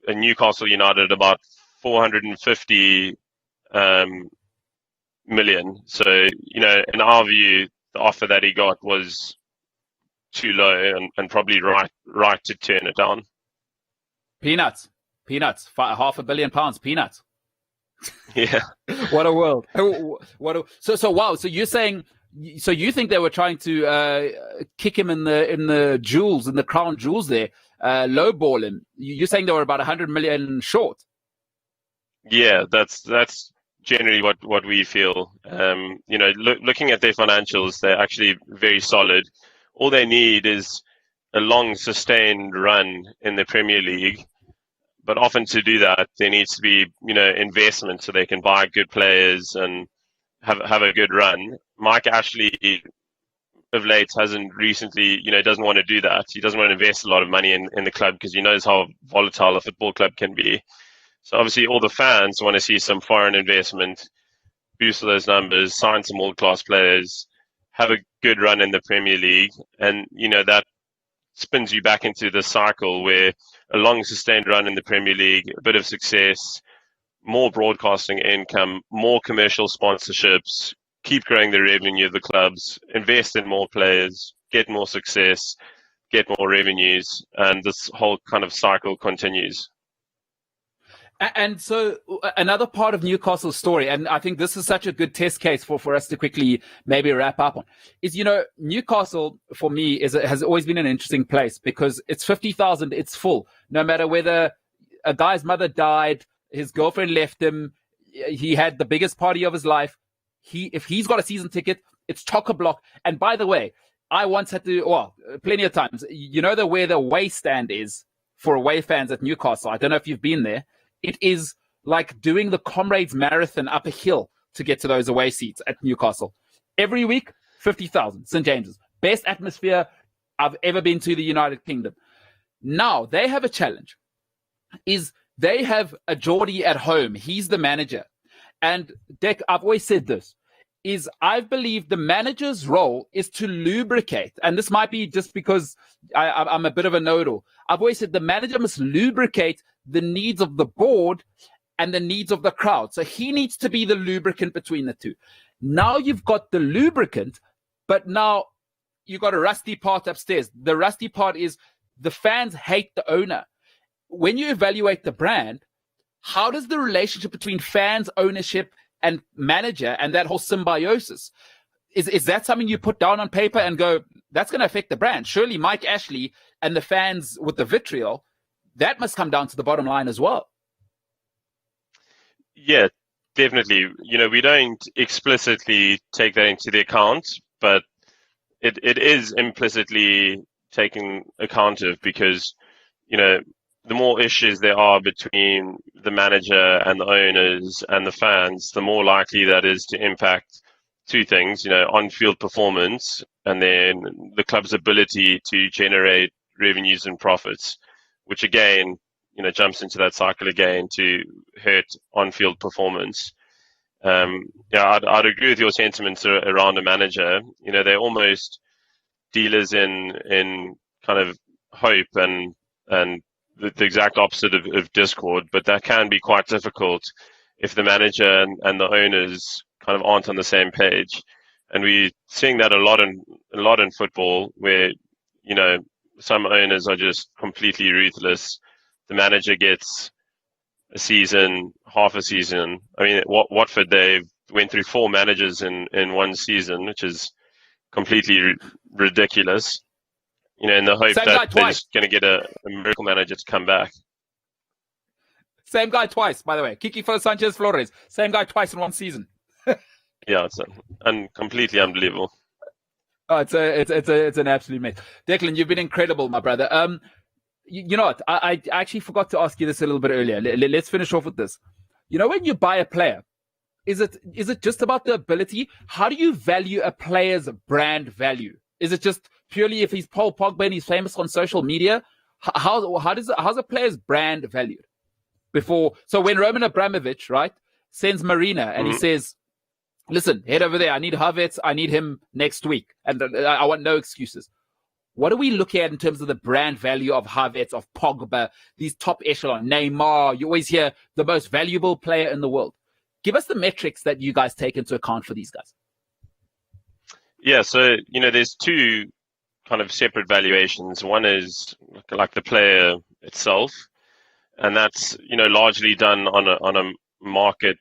a Newcastle United at about 450 million. So, in our view, the offer that he got was too low and probably right to turn it down. Peanuts. £500 million, peanuts. Yeah. What a world. So wow. So you're saying, so you think they were trying to kick him in the jewels, in the crown jewels there, lowball him. You're saying they were about 100 million short. Yeah, that's generally what we feel. Looking at their financials, they're actually very solid. All they need is a long, sustained run in the Premier League. But often to do that, there needs to be, investment so they can buy good players and have a good run. Mike Ashley, of late, hasn't recently, doesn't want to do that. He doesn't want to invest a lot of money in the club because he knows how volatile a football club can be. So obviously all the fans want to see some foreign investment, boost those numbers, sign some world-class players, have a good run in the Premier League. And, that spins you back into the cycle where a long sustained run in the Premier League, a bit of success, more broadcasting income, more commercial sponsorships, keep growing the revenue of the clubs, invest in more players, get more success, get more revenues, and this whole kind of cycle continues. And so another part of Newcastle's story, and I think this is such a good test case for us to quickly maybe wrap up on, is, Newcastle for me has always been an interesting place because it's 50,000, it's full. No matter whether a guy's mother died, his girlfriend left him, he had the biggest party of his life. If he's got a season ticket, it's chock-a-block. And by the way, I once had to, plenty of times, where the away stand is for away fans at Newcastle. I don't know if you've been there. It is like doing the Comrades Marathon up a hill to get to those away seats at Newcastle. Every week, 50,000, St. James's. Best atmosphere I've ever been to the United Kingdom. Now, they have a challenge. They have a Geordie at home. He's the manager. And, Dec, I've always said this, I believe the manager's role is to lubricate. And this might be just because I'm a bit of a know-it-all. I've always said the manager must lubricate the needs of the board and the needs of the crowd. So he needs to be the lubricant between the two. Now you've got the lubricant, but now you've got a rusty part upstairs. The rusty part is the fans hate the owner. When you evaluate the brand, how does the relationship between fans, ownership, and manager and that whole symbiosis, is that something you put down on paper and go, that's going to affect the brand? Surely Mike Ashley and the fans with the vitriol, that must come down to the bottom line as well. Yeah, definitely. We don't explicitly take that into the account, but it is implicitly taken account of because, the more issues there are between the manager and the owners and the fans, the more likely that is to impact two things, on-field performance and then the club's ability to generate revenues and profits, which again, jumps into that cycle again to hurt on-field performance. I'd agree with your sentiments around a manager. They're almost dealers in kind of hope and the exact opposite of discord, but that can be quite difficult if the manager and the owners kind of aren't on the same page. And we're seeing that a lot in football, where some owners are just completely ruthless. The manager gets a season, half a season. I mean, Watford, they went through 4 managers in one season, which is completely ridiculous. In the hope that they're just going to get a miracle manager to come back. Same guy twice, by the way. Kiki Sanchez Flores. Same guy twice in one season. Yeah, it's completely unbelievable. Oh, it's an absolute mess. Declan, you've been incredible, my brother. You know what? I actually forgot to ask you this a little bit earlier. Let's finish off with this. When you buy a player, is it just about the ability? How do you value a player's brand value? Is it just purely if he's Paul Pogba and he's famous on social media? How's a player's brand valued? So when Roman Abramovich, right, sends Marina and he says, listen, head over there. I need Havertz. I need him next week. And I want no excuses. What do we look at in terms of the brand value of Havertz, of Pogba, these top echelon, Neymar? You always hear the most valuable player in the world. Give us the metrics that you guys take into account for these guys. Yeah, so, there's two kind of separate valuations. One is like the player itself, and that's, largely done on a market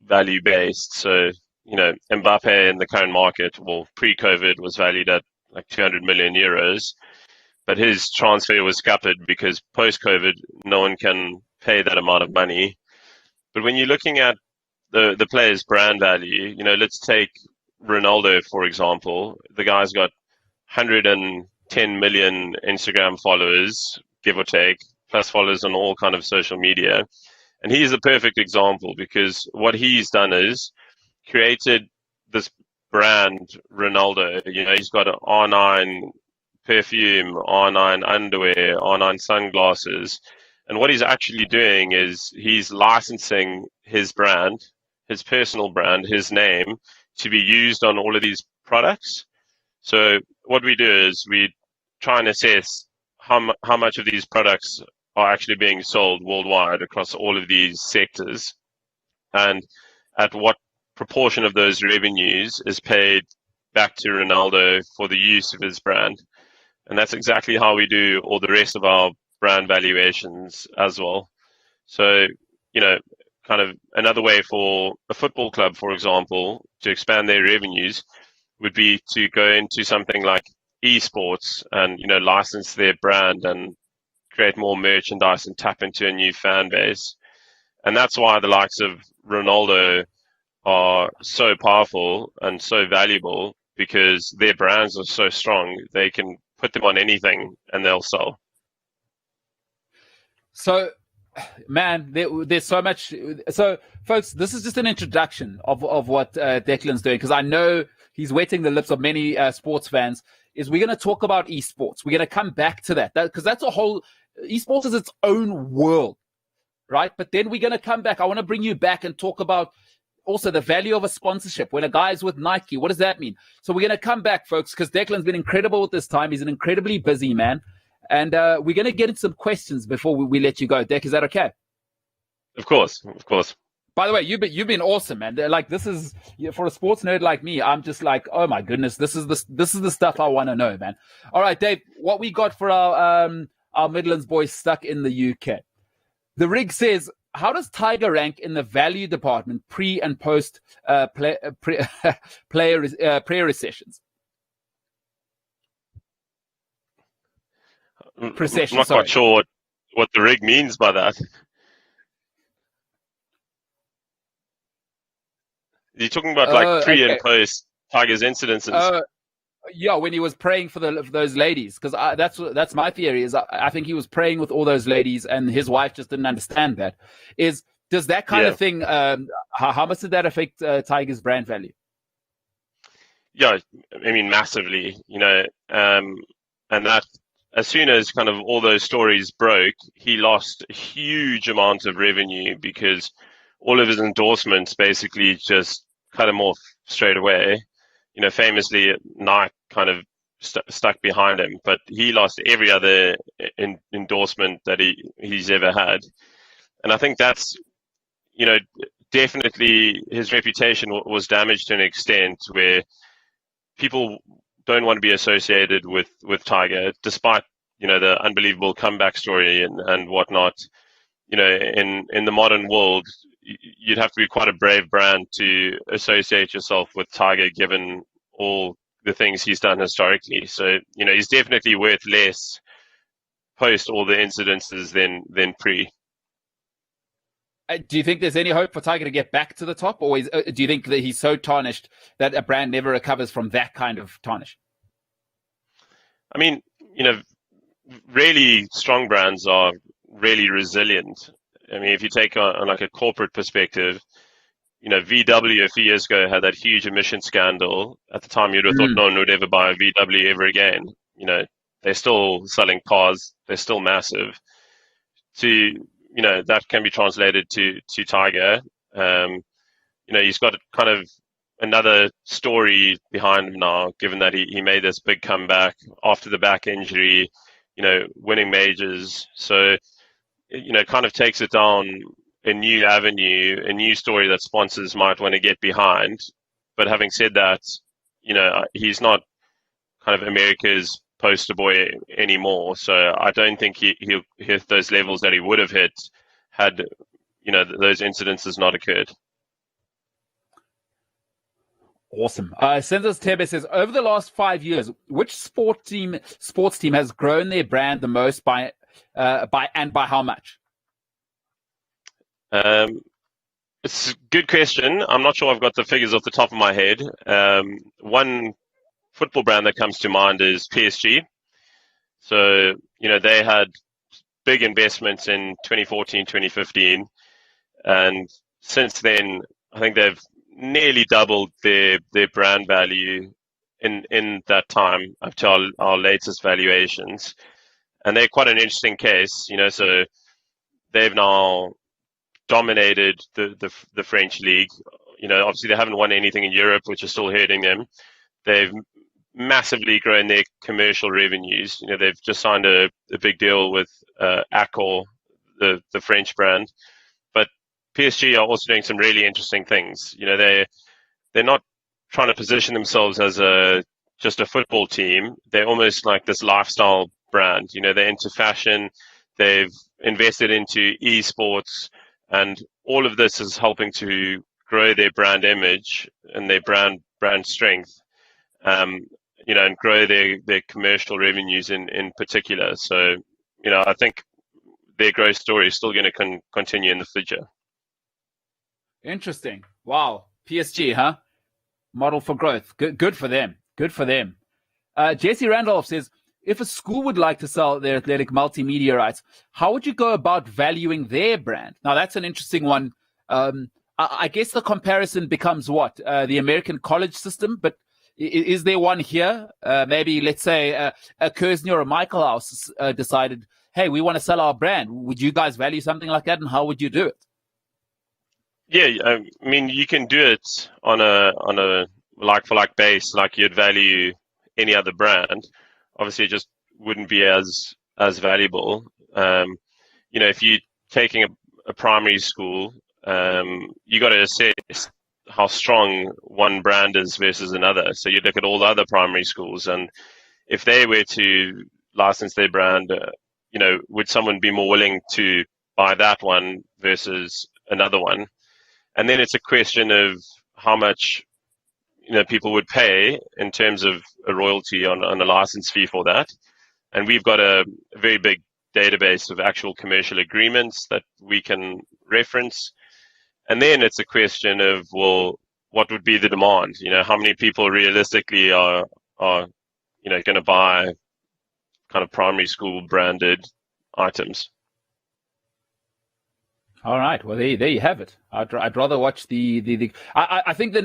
value based. So, Mbappe in the current market, well, pre-COVID was valued at like 200 million euros, but his transfer was scuppered because post-COVID, no one can pay that amount of money. But when you're looking at the player's brand value, let's take Ronaldo, for example. The guy's got 110 million Instagram followers, give or take, plus followers on all kind of social media. And he's a perfect example because what he's done is created this brand, Ronaldo. He's got an R9 perfume, R9 underwear, R9 sunglasses. And what he's actually doing is he's licensing his brand, his personal brand, his name, to be used on all of these products. So what we do is we try and assess how much of these products are actually being sold worldwide across all of these sectors, and at what proportion of those revenues is paid back to Ronaldo for the use of his brand. And that's exactly how we do all the rest of our brand valuations as well. So, kind of another way for a football club, for example, to expand their revenues would be to go into something like esports and, license their brand and create more merchandise and tap into a new fan base. And that's why the likes of Ronaldo are so powerful and so valuable, because their brands are so strong. They can put them on anything and they'll sell. So, man, there's so much. So, folks, this is just an introduction of what Declan's doing, because I know he's wetting the lips of many sports fans. Is we're going to talk about esports. We're going to come back to that, because that's a whole. Esports is its own world, right? But then we're going to come back. I want to bring you back and talk about also the value of a sponsorship. When a guy's with Nike, what does that mean? So we're going to come back, folks, because Declan's been incredible with this time. He's an incredibly busy man. And we're going to get into some questions before we let you go. Dec, is that okay? Of course. By the way, you've been awesome, man. Like, this is, for a sports nerd like me, I'm just like, oh my goodness, this is the stuff I want to know, man. All right, Dave, what we got for our Midlands boys stuck in the UK? The rig says, how does Tiger rank in the value department pre and post player recessions? I'm not quite sure what the rig means by that. You're talking about like pre and Okay. post Tiger's incidences. Yeah, when he was praying for those ladies, because that's my theory. Is I think he was praying with all those ladies, and his wife just didn't understand that. Does that kind Yeah. of thing? How much did that affect Tiger's brand value? Yeah, I mean, massively, and that as soon as kind of all those stories broke, he lost a huge amount of revenue because all of his endorsements basically just cut him off straight away. Famously, Nike kind of stuck behind him, but he lost every other endorsement that he's ever had. And I think that's, definitely his reputation was damaged to an extent where people don't want to be associated with Tiger, despite the unbelievable comeback story and whatnot. In the modern world, you'd have to be quite a brave brand to associate yourself with Tiger, given all the things he's done historically. So he's definitely worth less post all the incidences than pre. Do you think there's any hope for Tiger to get back to the top, or do you think that he's so tarnished that a brand never recovers from that kind of tarnish? I mean, really strong brands are really resilient. I mean, if you take on like a corporate perspective, VW a few years ago had that huge emission scandal. At the time, you'd have thought no one would ever buy a VW ever again. They're still selling cars. They're still massive. That can be translated to Tiger. He's got kind of another story behind him now, given that he made this big comeback after the back injury, winning majors. So, kind of takes it down a new avenue, a new story that sponsors might want to get behind. But having said that, he's not kind of America's poster boy anymore. So I don't think he'll hit those levels that he would have hit had, those incidences not occurred. Awesome. Census Tebe says, over the last 5 years, which sports team has grown their brand the most by how much? It's a good question. I'm not sure I've got the figures off the top of my head. One football brand that comes to mind is PSG. So, they had big investments in 2014, 2015. And since then, I think they've nearly doubled their brand value in that time up to our latest valuations. And they're quite an interesting case, so they've now dominated the French league. Obviously they haven't won anything in Europe, which is still hurting them. They've massively grown their commercial revenues. They've just signed a big deal with Accor, the French brand. But PSG are also doing some really interesting things. They're not trying to position themselves as just a football team. They're almost like this lifestyle brand. They're into fashion. They've invested into esports, and all of this is helping to grow their brand image and their brand strength. And grow their commercial revenues in particular. So, I think their growth story is still going to continue in the future. Interesting. Wow. PSG, huh? Model for growth. Good for them. Good for them. Jesse Randolph says, if a school would like to sell their athletic multimedia rights, how would you go about valuing their brand? Now, that's an interesting one. I guess the comparison becomes what? The American college system, but is there one here? Maybe, let's say, a Kersney or a Michael House decided, hey, we want to sell our brand. Would you guys value something like that, and how would you do it? Yeah, I mean, you can do it on a like-for-like base, like you'd value any other brand. Obviously, it just wouldn't be as valuable. If you're taking a primary school, you got to assess how strong one brand is versus another. So you look at all the other primary schools, and if they were to license their brand, would someone be more willing to buy that one versus another one? And then it's a question of how much people would pay in terms of a royalty on a license fee for that. And we've got a very big database of actual commercial agreements that we can reference. And then it's a question of, well, what would be the demand? How many people realistically are going to buy kind of primary school branded items? All right. Well, there you have it. I'd rather watch the. I think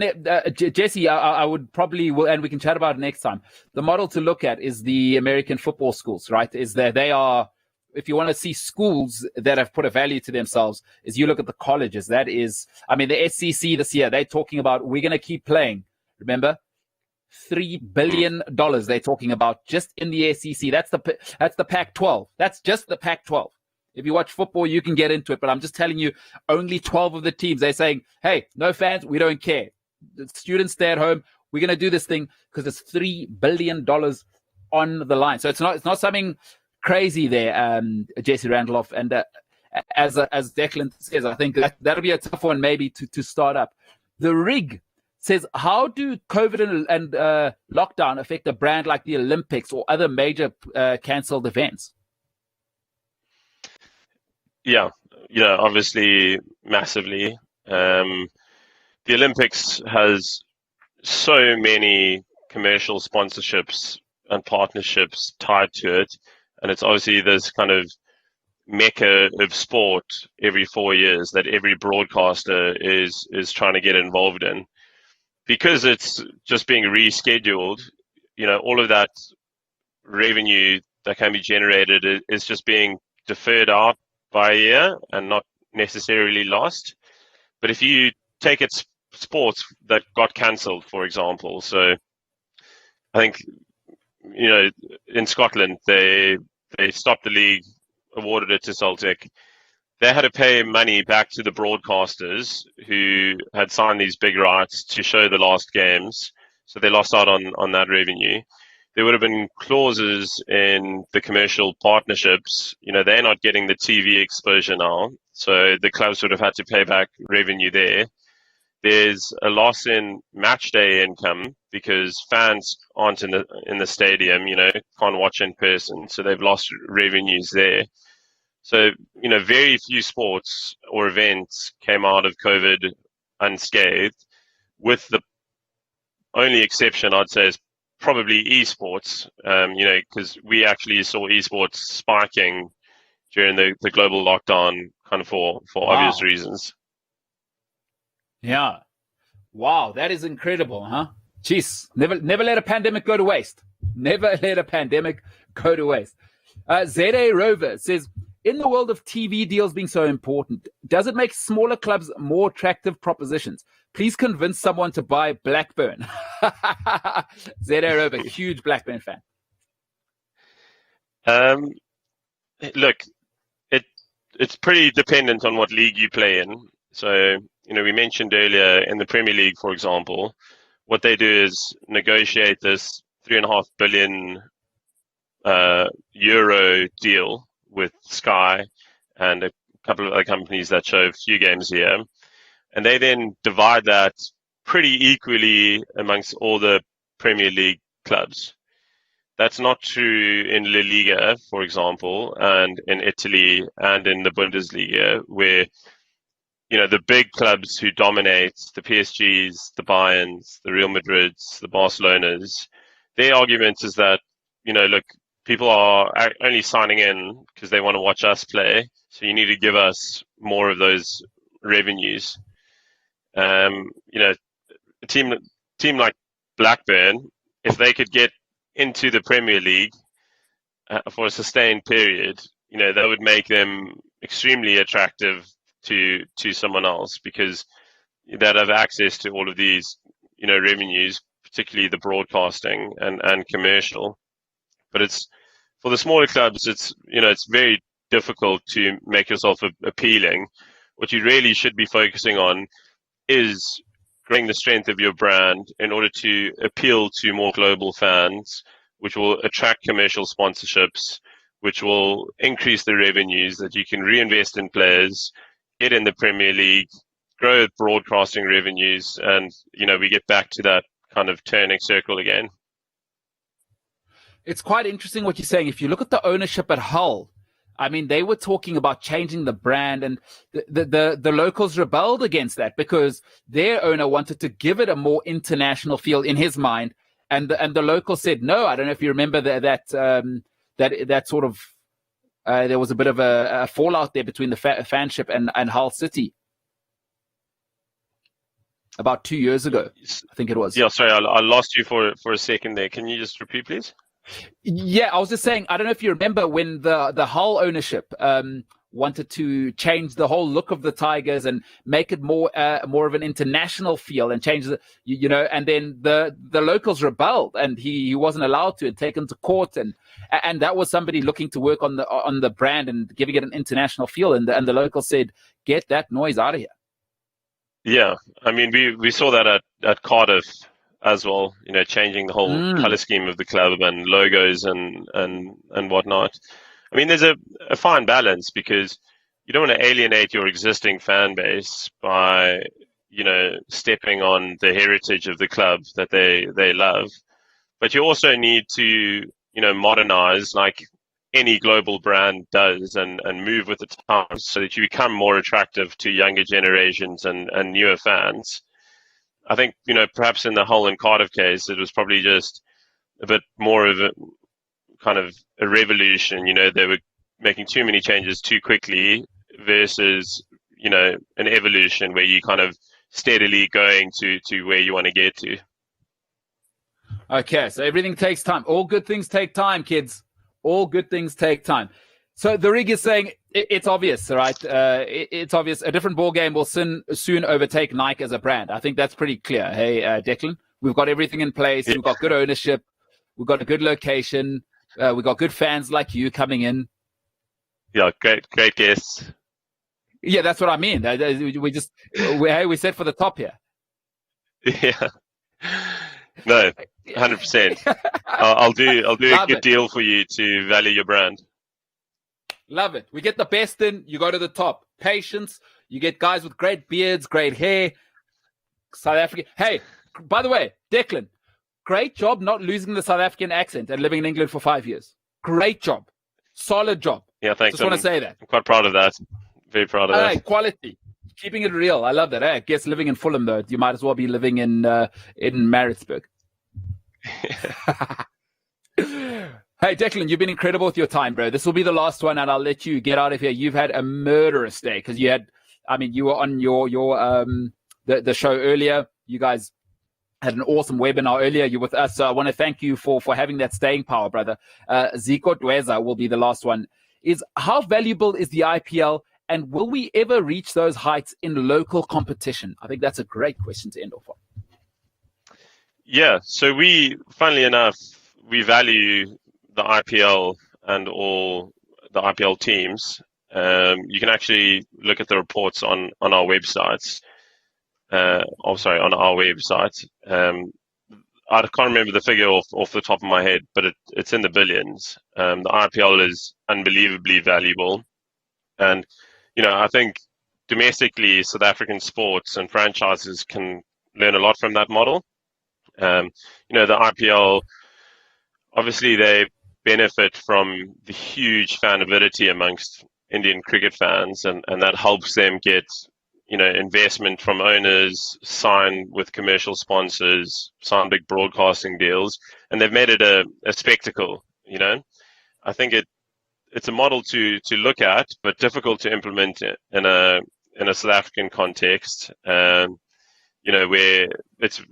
Jesse, I would probably will, and we can chat about it next time. The model to look at is the American football schools, right? Is that they are, if you want to see schools that have put a value to themselves, is you look at the colleges. That is, the SEC this year, they're talking about, we're going to keep playing. Remember, $3 billion they're talking about just in the SEC. That's the Pac-12. That's just the Pac-12. If you watch football, you can get into it, but I'm just telling you, only 12 of the teams, they're saying, hey, no fans, we don't care. The students stay at home. We're going to do this thing because it's $3 billion on the line. So it's not something crazy there, Jesse Randolph. And as Declan says, I think that'll be a tough one maybe to start up. The Rig says, how do COVID and lockdown affect a brand like the Olympics or other major cancelled events? Yeah, obviously massively. The Olympics has so many commercial sponsorships and partnerships tied to it, and it's obviously this kind of mecca of sport every 4 years that every broadcaster is trying to get involved in. Because it's just being rescheduled, all of that revenue that can be generated is just being deferred out by a year and not necessarily lost. But if you take it sports that got cancelled, for example, so I think, in Scotland, they stopped the league, awarded it to Celtic. They had to pay money back to the broadcasters who had signed these big rights to show the last games. So they lost out on that revenue. There would have been clauses in the commercial partnerships. They're not getting the TV exposure now. So the clubs would have had to pay back revenue there. There's a loss in match day income because fans aren't in the stadium, can't watch in person. So they've lost revenues there. So, very few sports or events came out of COVID unscathed, with the only exception, I'd say, is probably esports, because we actually saw esports spiking during the global lockdown, kind of for obvious reasons. Yeah. Wow, that is incredible, huh? Jeez, never let a pandemic go to waste. Never let a pandemic go to waste. ZA Rover says, in the world of TV deals being so important, does it make smaller clubs more attractive propositions? Please convince someone to buy Blackburn. ZA Rover, huge Blackburn fan. Look, it's pretty dependent on what league you play in. So, we mentioned earlier in the Premier League, for example, what they do is negotiate this €3.5 billion euro deal with Sky and a couple of other companies that show a few games here. And they then divide that pretty equally amongst all the Premier League clubs. That's not true in La Liga, for example, and in Italy and in the Bundesliga, where, the big clubs who dominate, the PSGs, the Bayerns, the Real Madrids, the Barcelonas, their argument is that, look, people are only signing in because they want to watch us play. So you need to give us more of those revenues. A team like Blackburn, if they could get into the Premier League for a sustained period, that would make them extremely attractive to someone else, because they'd have access to all of these, revenues, particularly the broadcasting and commercial. But it's for the smaller clubs, it's very difficult to make yourself appealing. What you really should be focusing on is growing the strength of your brand in order to appeal to more global fans, which will attract commercial sponsorships, which will increase the revenues that you can reinvest in players, get in the Premier League, grow broadcasting revenues, and we get back to that kind of turning circle again. It's quite interesting what you're saying. If you look at the ownership at Hull, I mean, they were talking about changing the brand, and the locals rebelled against that because their owner wanted to give it a more international feel in his mind, and the locals said no. I don't know if you remember that sort of there was a bit of a fallout there between the fanship and Hull City about 2 years ago, I think it was. Yeah, sorry, I lost you for a second there. Can you just repeat, please? Yeah, I was just saying, I don't know if you remember when the Hull ownership wanted to change the whole look of the Tigers and make it more of an international feel and change and then the locals rebelled and he wasn't allowed to and taken to court and that was somebody looking to work on the brand and giving it an international feel and the locals said, get that noise out of here. Yeah, I mean, we saw that at Cardiff as well, changing the whole color scheme of the club and logos and whatnot. I mean, there's a fine balance because you don't want to alienate your existing fan base by, stepping on the heritage of the club that they love. But you also need to, modernize like any global brand does and move with the times so that you become more attractive to younger generations and newer fans. I think, perhaps in the Hull and Cardiff case, it was probably just a bit more of a kind of a revolution. They were making too many changes too quickly versus, an evolution where you kind of steadily going to where you want to get to. Okay, so everything takes time. All good things take time, kids. All good things take time. So the rig is saying it's obvious, right? It's obvious. A different ball game will soon overtake Nike as a brand. I think that's pretty clear. Hey, Declan, we've got everything in place. We've got good ownership. We've got a good location. We've got good fans like you coming in. Yeah, great guests. Yeah, that's what I mean. We set for the top here. Yeah. No, 100%. I'll do a good deal for you to value your brand. Love it. We get the best in, you go to the top. Patience. You get guys with great beards, great hair. South African. Hey, by the way, Declan, great job not losing the South African accent and living in England for 5 years. Great job. Solid job. Yeah, thanks. Just want to say that. I'm quite proud of that. Very proud of that. Quality. Keeping it real. I love that. I guess living in Fulham, though, you might as well be living in Maritzburg. Hey, Declan, you've been incredible with your time, bro. This will be the last one, and I'll let you get out of here. You've had a murderous day because you were on the show earlier. You guys had an awesome webinar earlier. You're with us. So I want to thank you for having that staying power, brother. Zico Dweza will be the last one. How valuable is the IPL, and will we ever reach those heights in local competition? I think that's a great question to end off on. Yeah, so funnily enough, we value the IPL and all the IPL teams. You can actually look at the reports on our websites. On our website. I can't remember the figure off the top of my head, but it's in the billions. The IPL is unbelievably valuable. And, I think domestically, South African sports and franchises can learn a lot from that model. The IPL, obviously they benefit from the huge fan avidity amongst Indian cricket fans, and that helps them get, investment from owners, sign with commercial sponsors, sign big broadcasting deals, and they've made it a spectacle, I think it's a model to look at, but difficult to implement in a South African context, where it's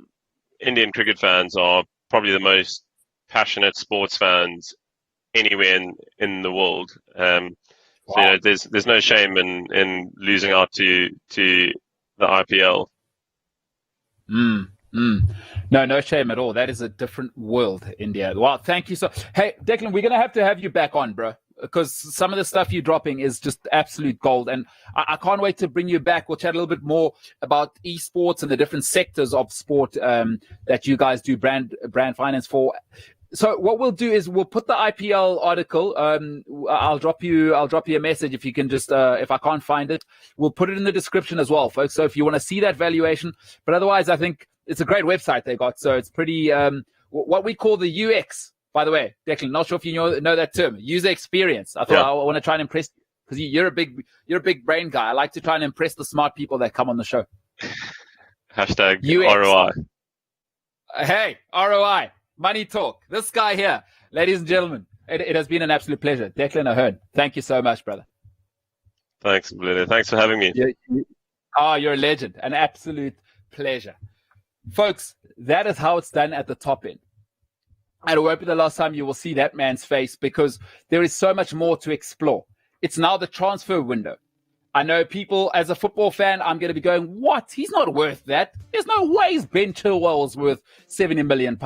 Indian cricket fans are probably the most passionate sports fans anywhere in the world. Wow. So there's no shame in losing out to the IPL. No shame at all. That is a different world, India. Wow, thank you so. Hey, Declan, we're gonna have you back on, bro, because some of the stuff you're dropping is just absolute gold, and I can't wait to bring you back. We'll chat a little bit more about esports and the different sectors of sport that you guys do brand finance for. So what we'll do is we'll put the IPL article. I'll drop you a message if you can just if I can't find it, we'll put it in the description as well, folks. So if you want to see that valuation, but otherwise I think it's a great website they got. So it's pretty what we call the UX By the way, Declan, not sure if you know that term, user experience. I thought I want to try and impress you because you're a big brain guy. I like to try and impress the smart people that come on the show. Hashtag UX. ROI. Hey, ROI, money talk. This guy here, ladies and gentlemen, it has been an absolute pleasure. Declan Ahern, thank you so much, brother. Thanks, Woude. Thanks for having me. You're a legend. An absolute pleasure. Folks, that is how it's done at the top end. And it won't be the last time you will see that man's face because there is so much more to explore. It's now the transfer window. I know people, as a football fan, I'm going to be going, what? He's not worth that. There's no way Ben Chilwell's worth £70 million.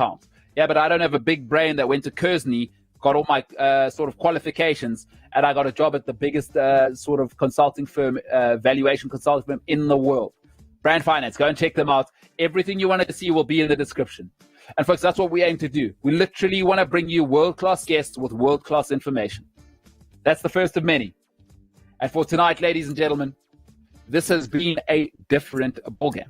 Yeah, but I don't have a big brain that went to Kersney, got all my sort of qualifications, and I got a job at the biggest sort of consulting firm, valuation consulting firm in the world. Brand Finance, go and check them out. Everything you want to see will be in the description. And folks, that's what we aim to do. We literally want to bring you world-class guests with world-class information. That's the first of many. And for tonight, ladies and gentlemen, this has been a different ballgame.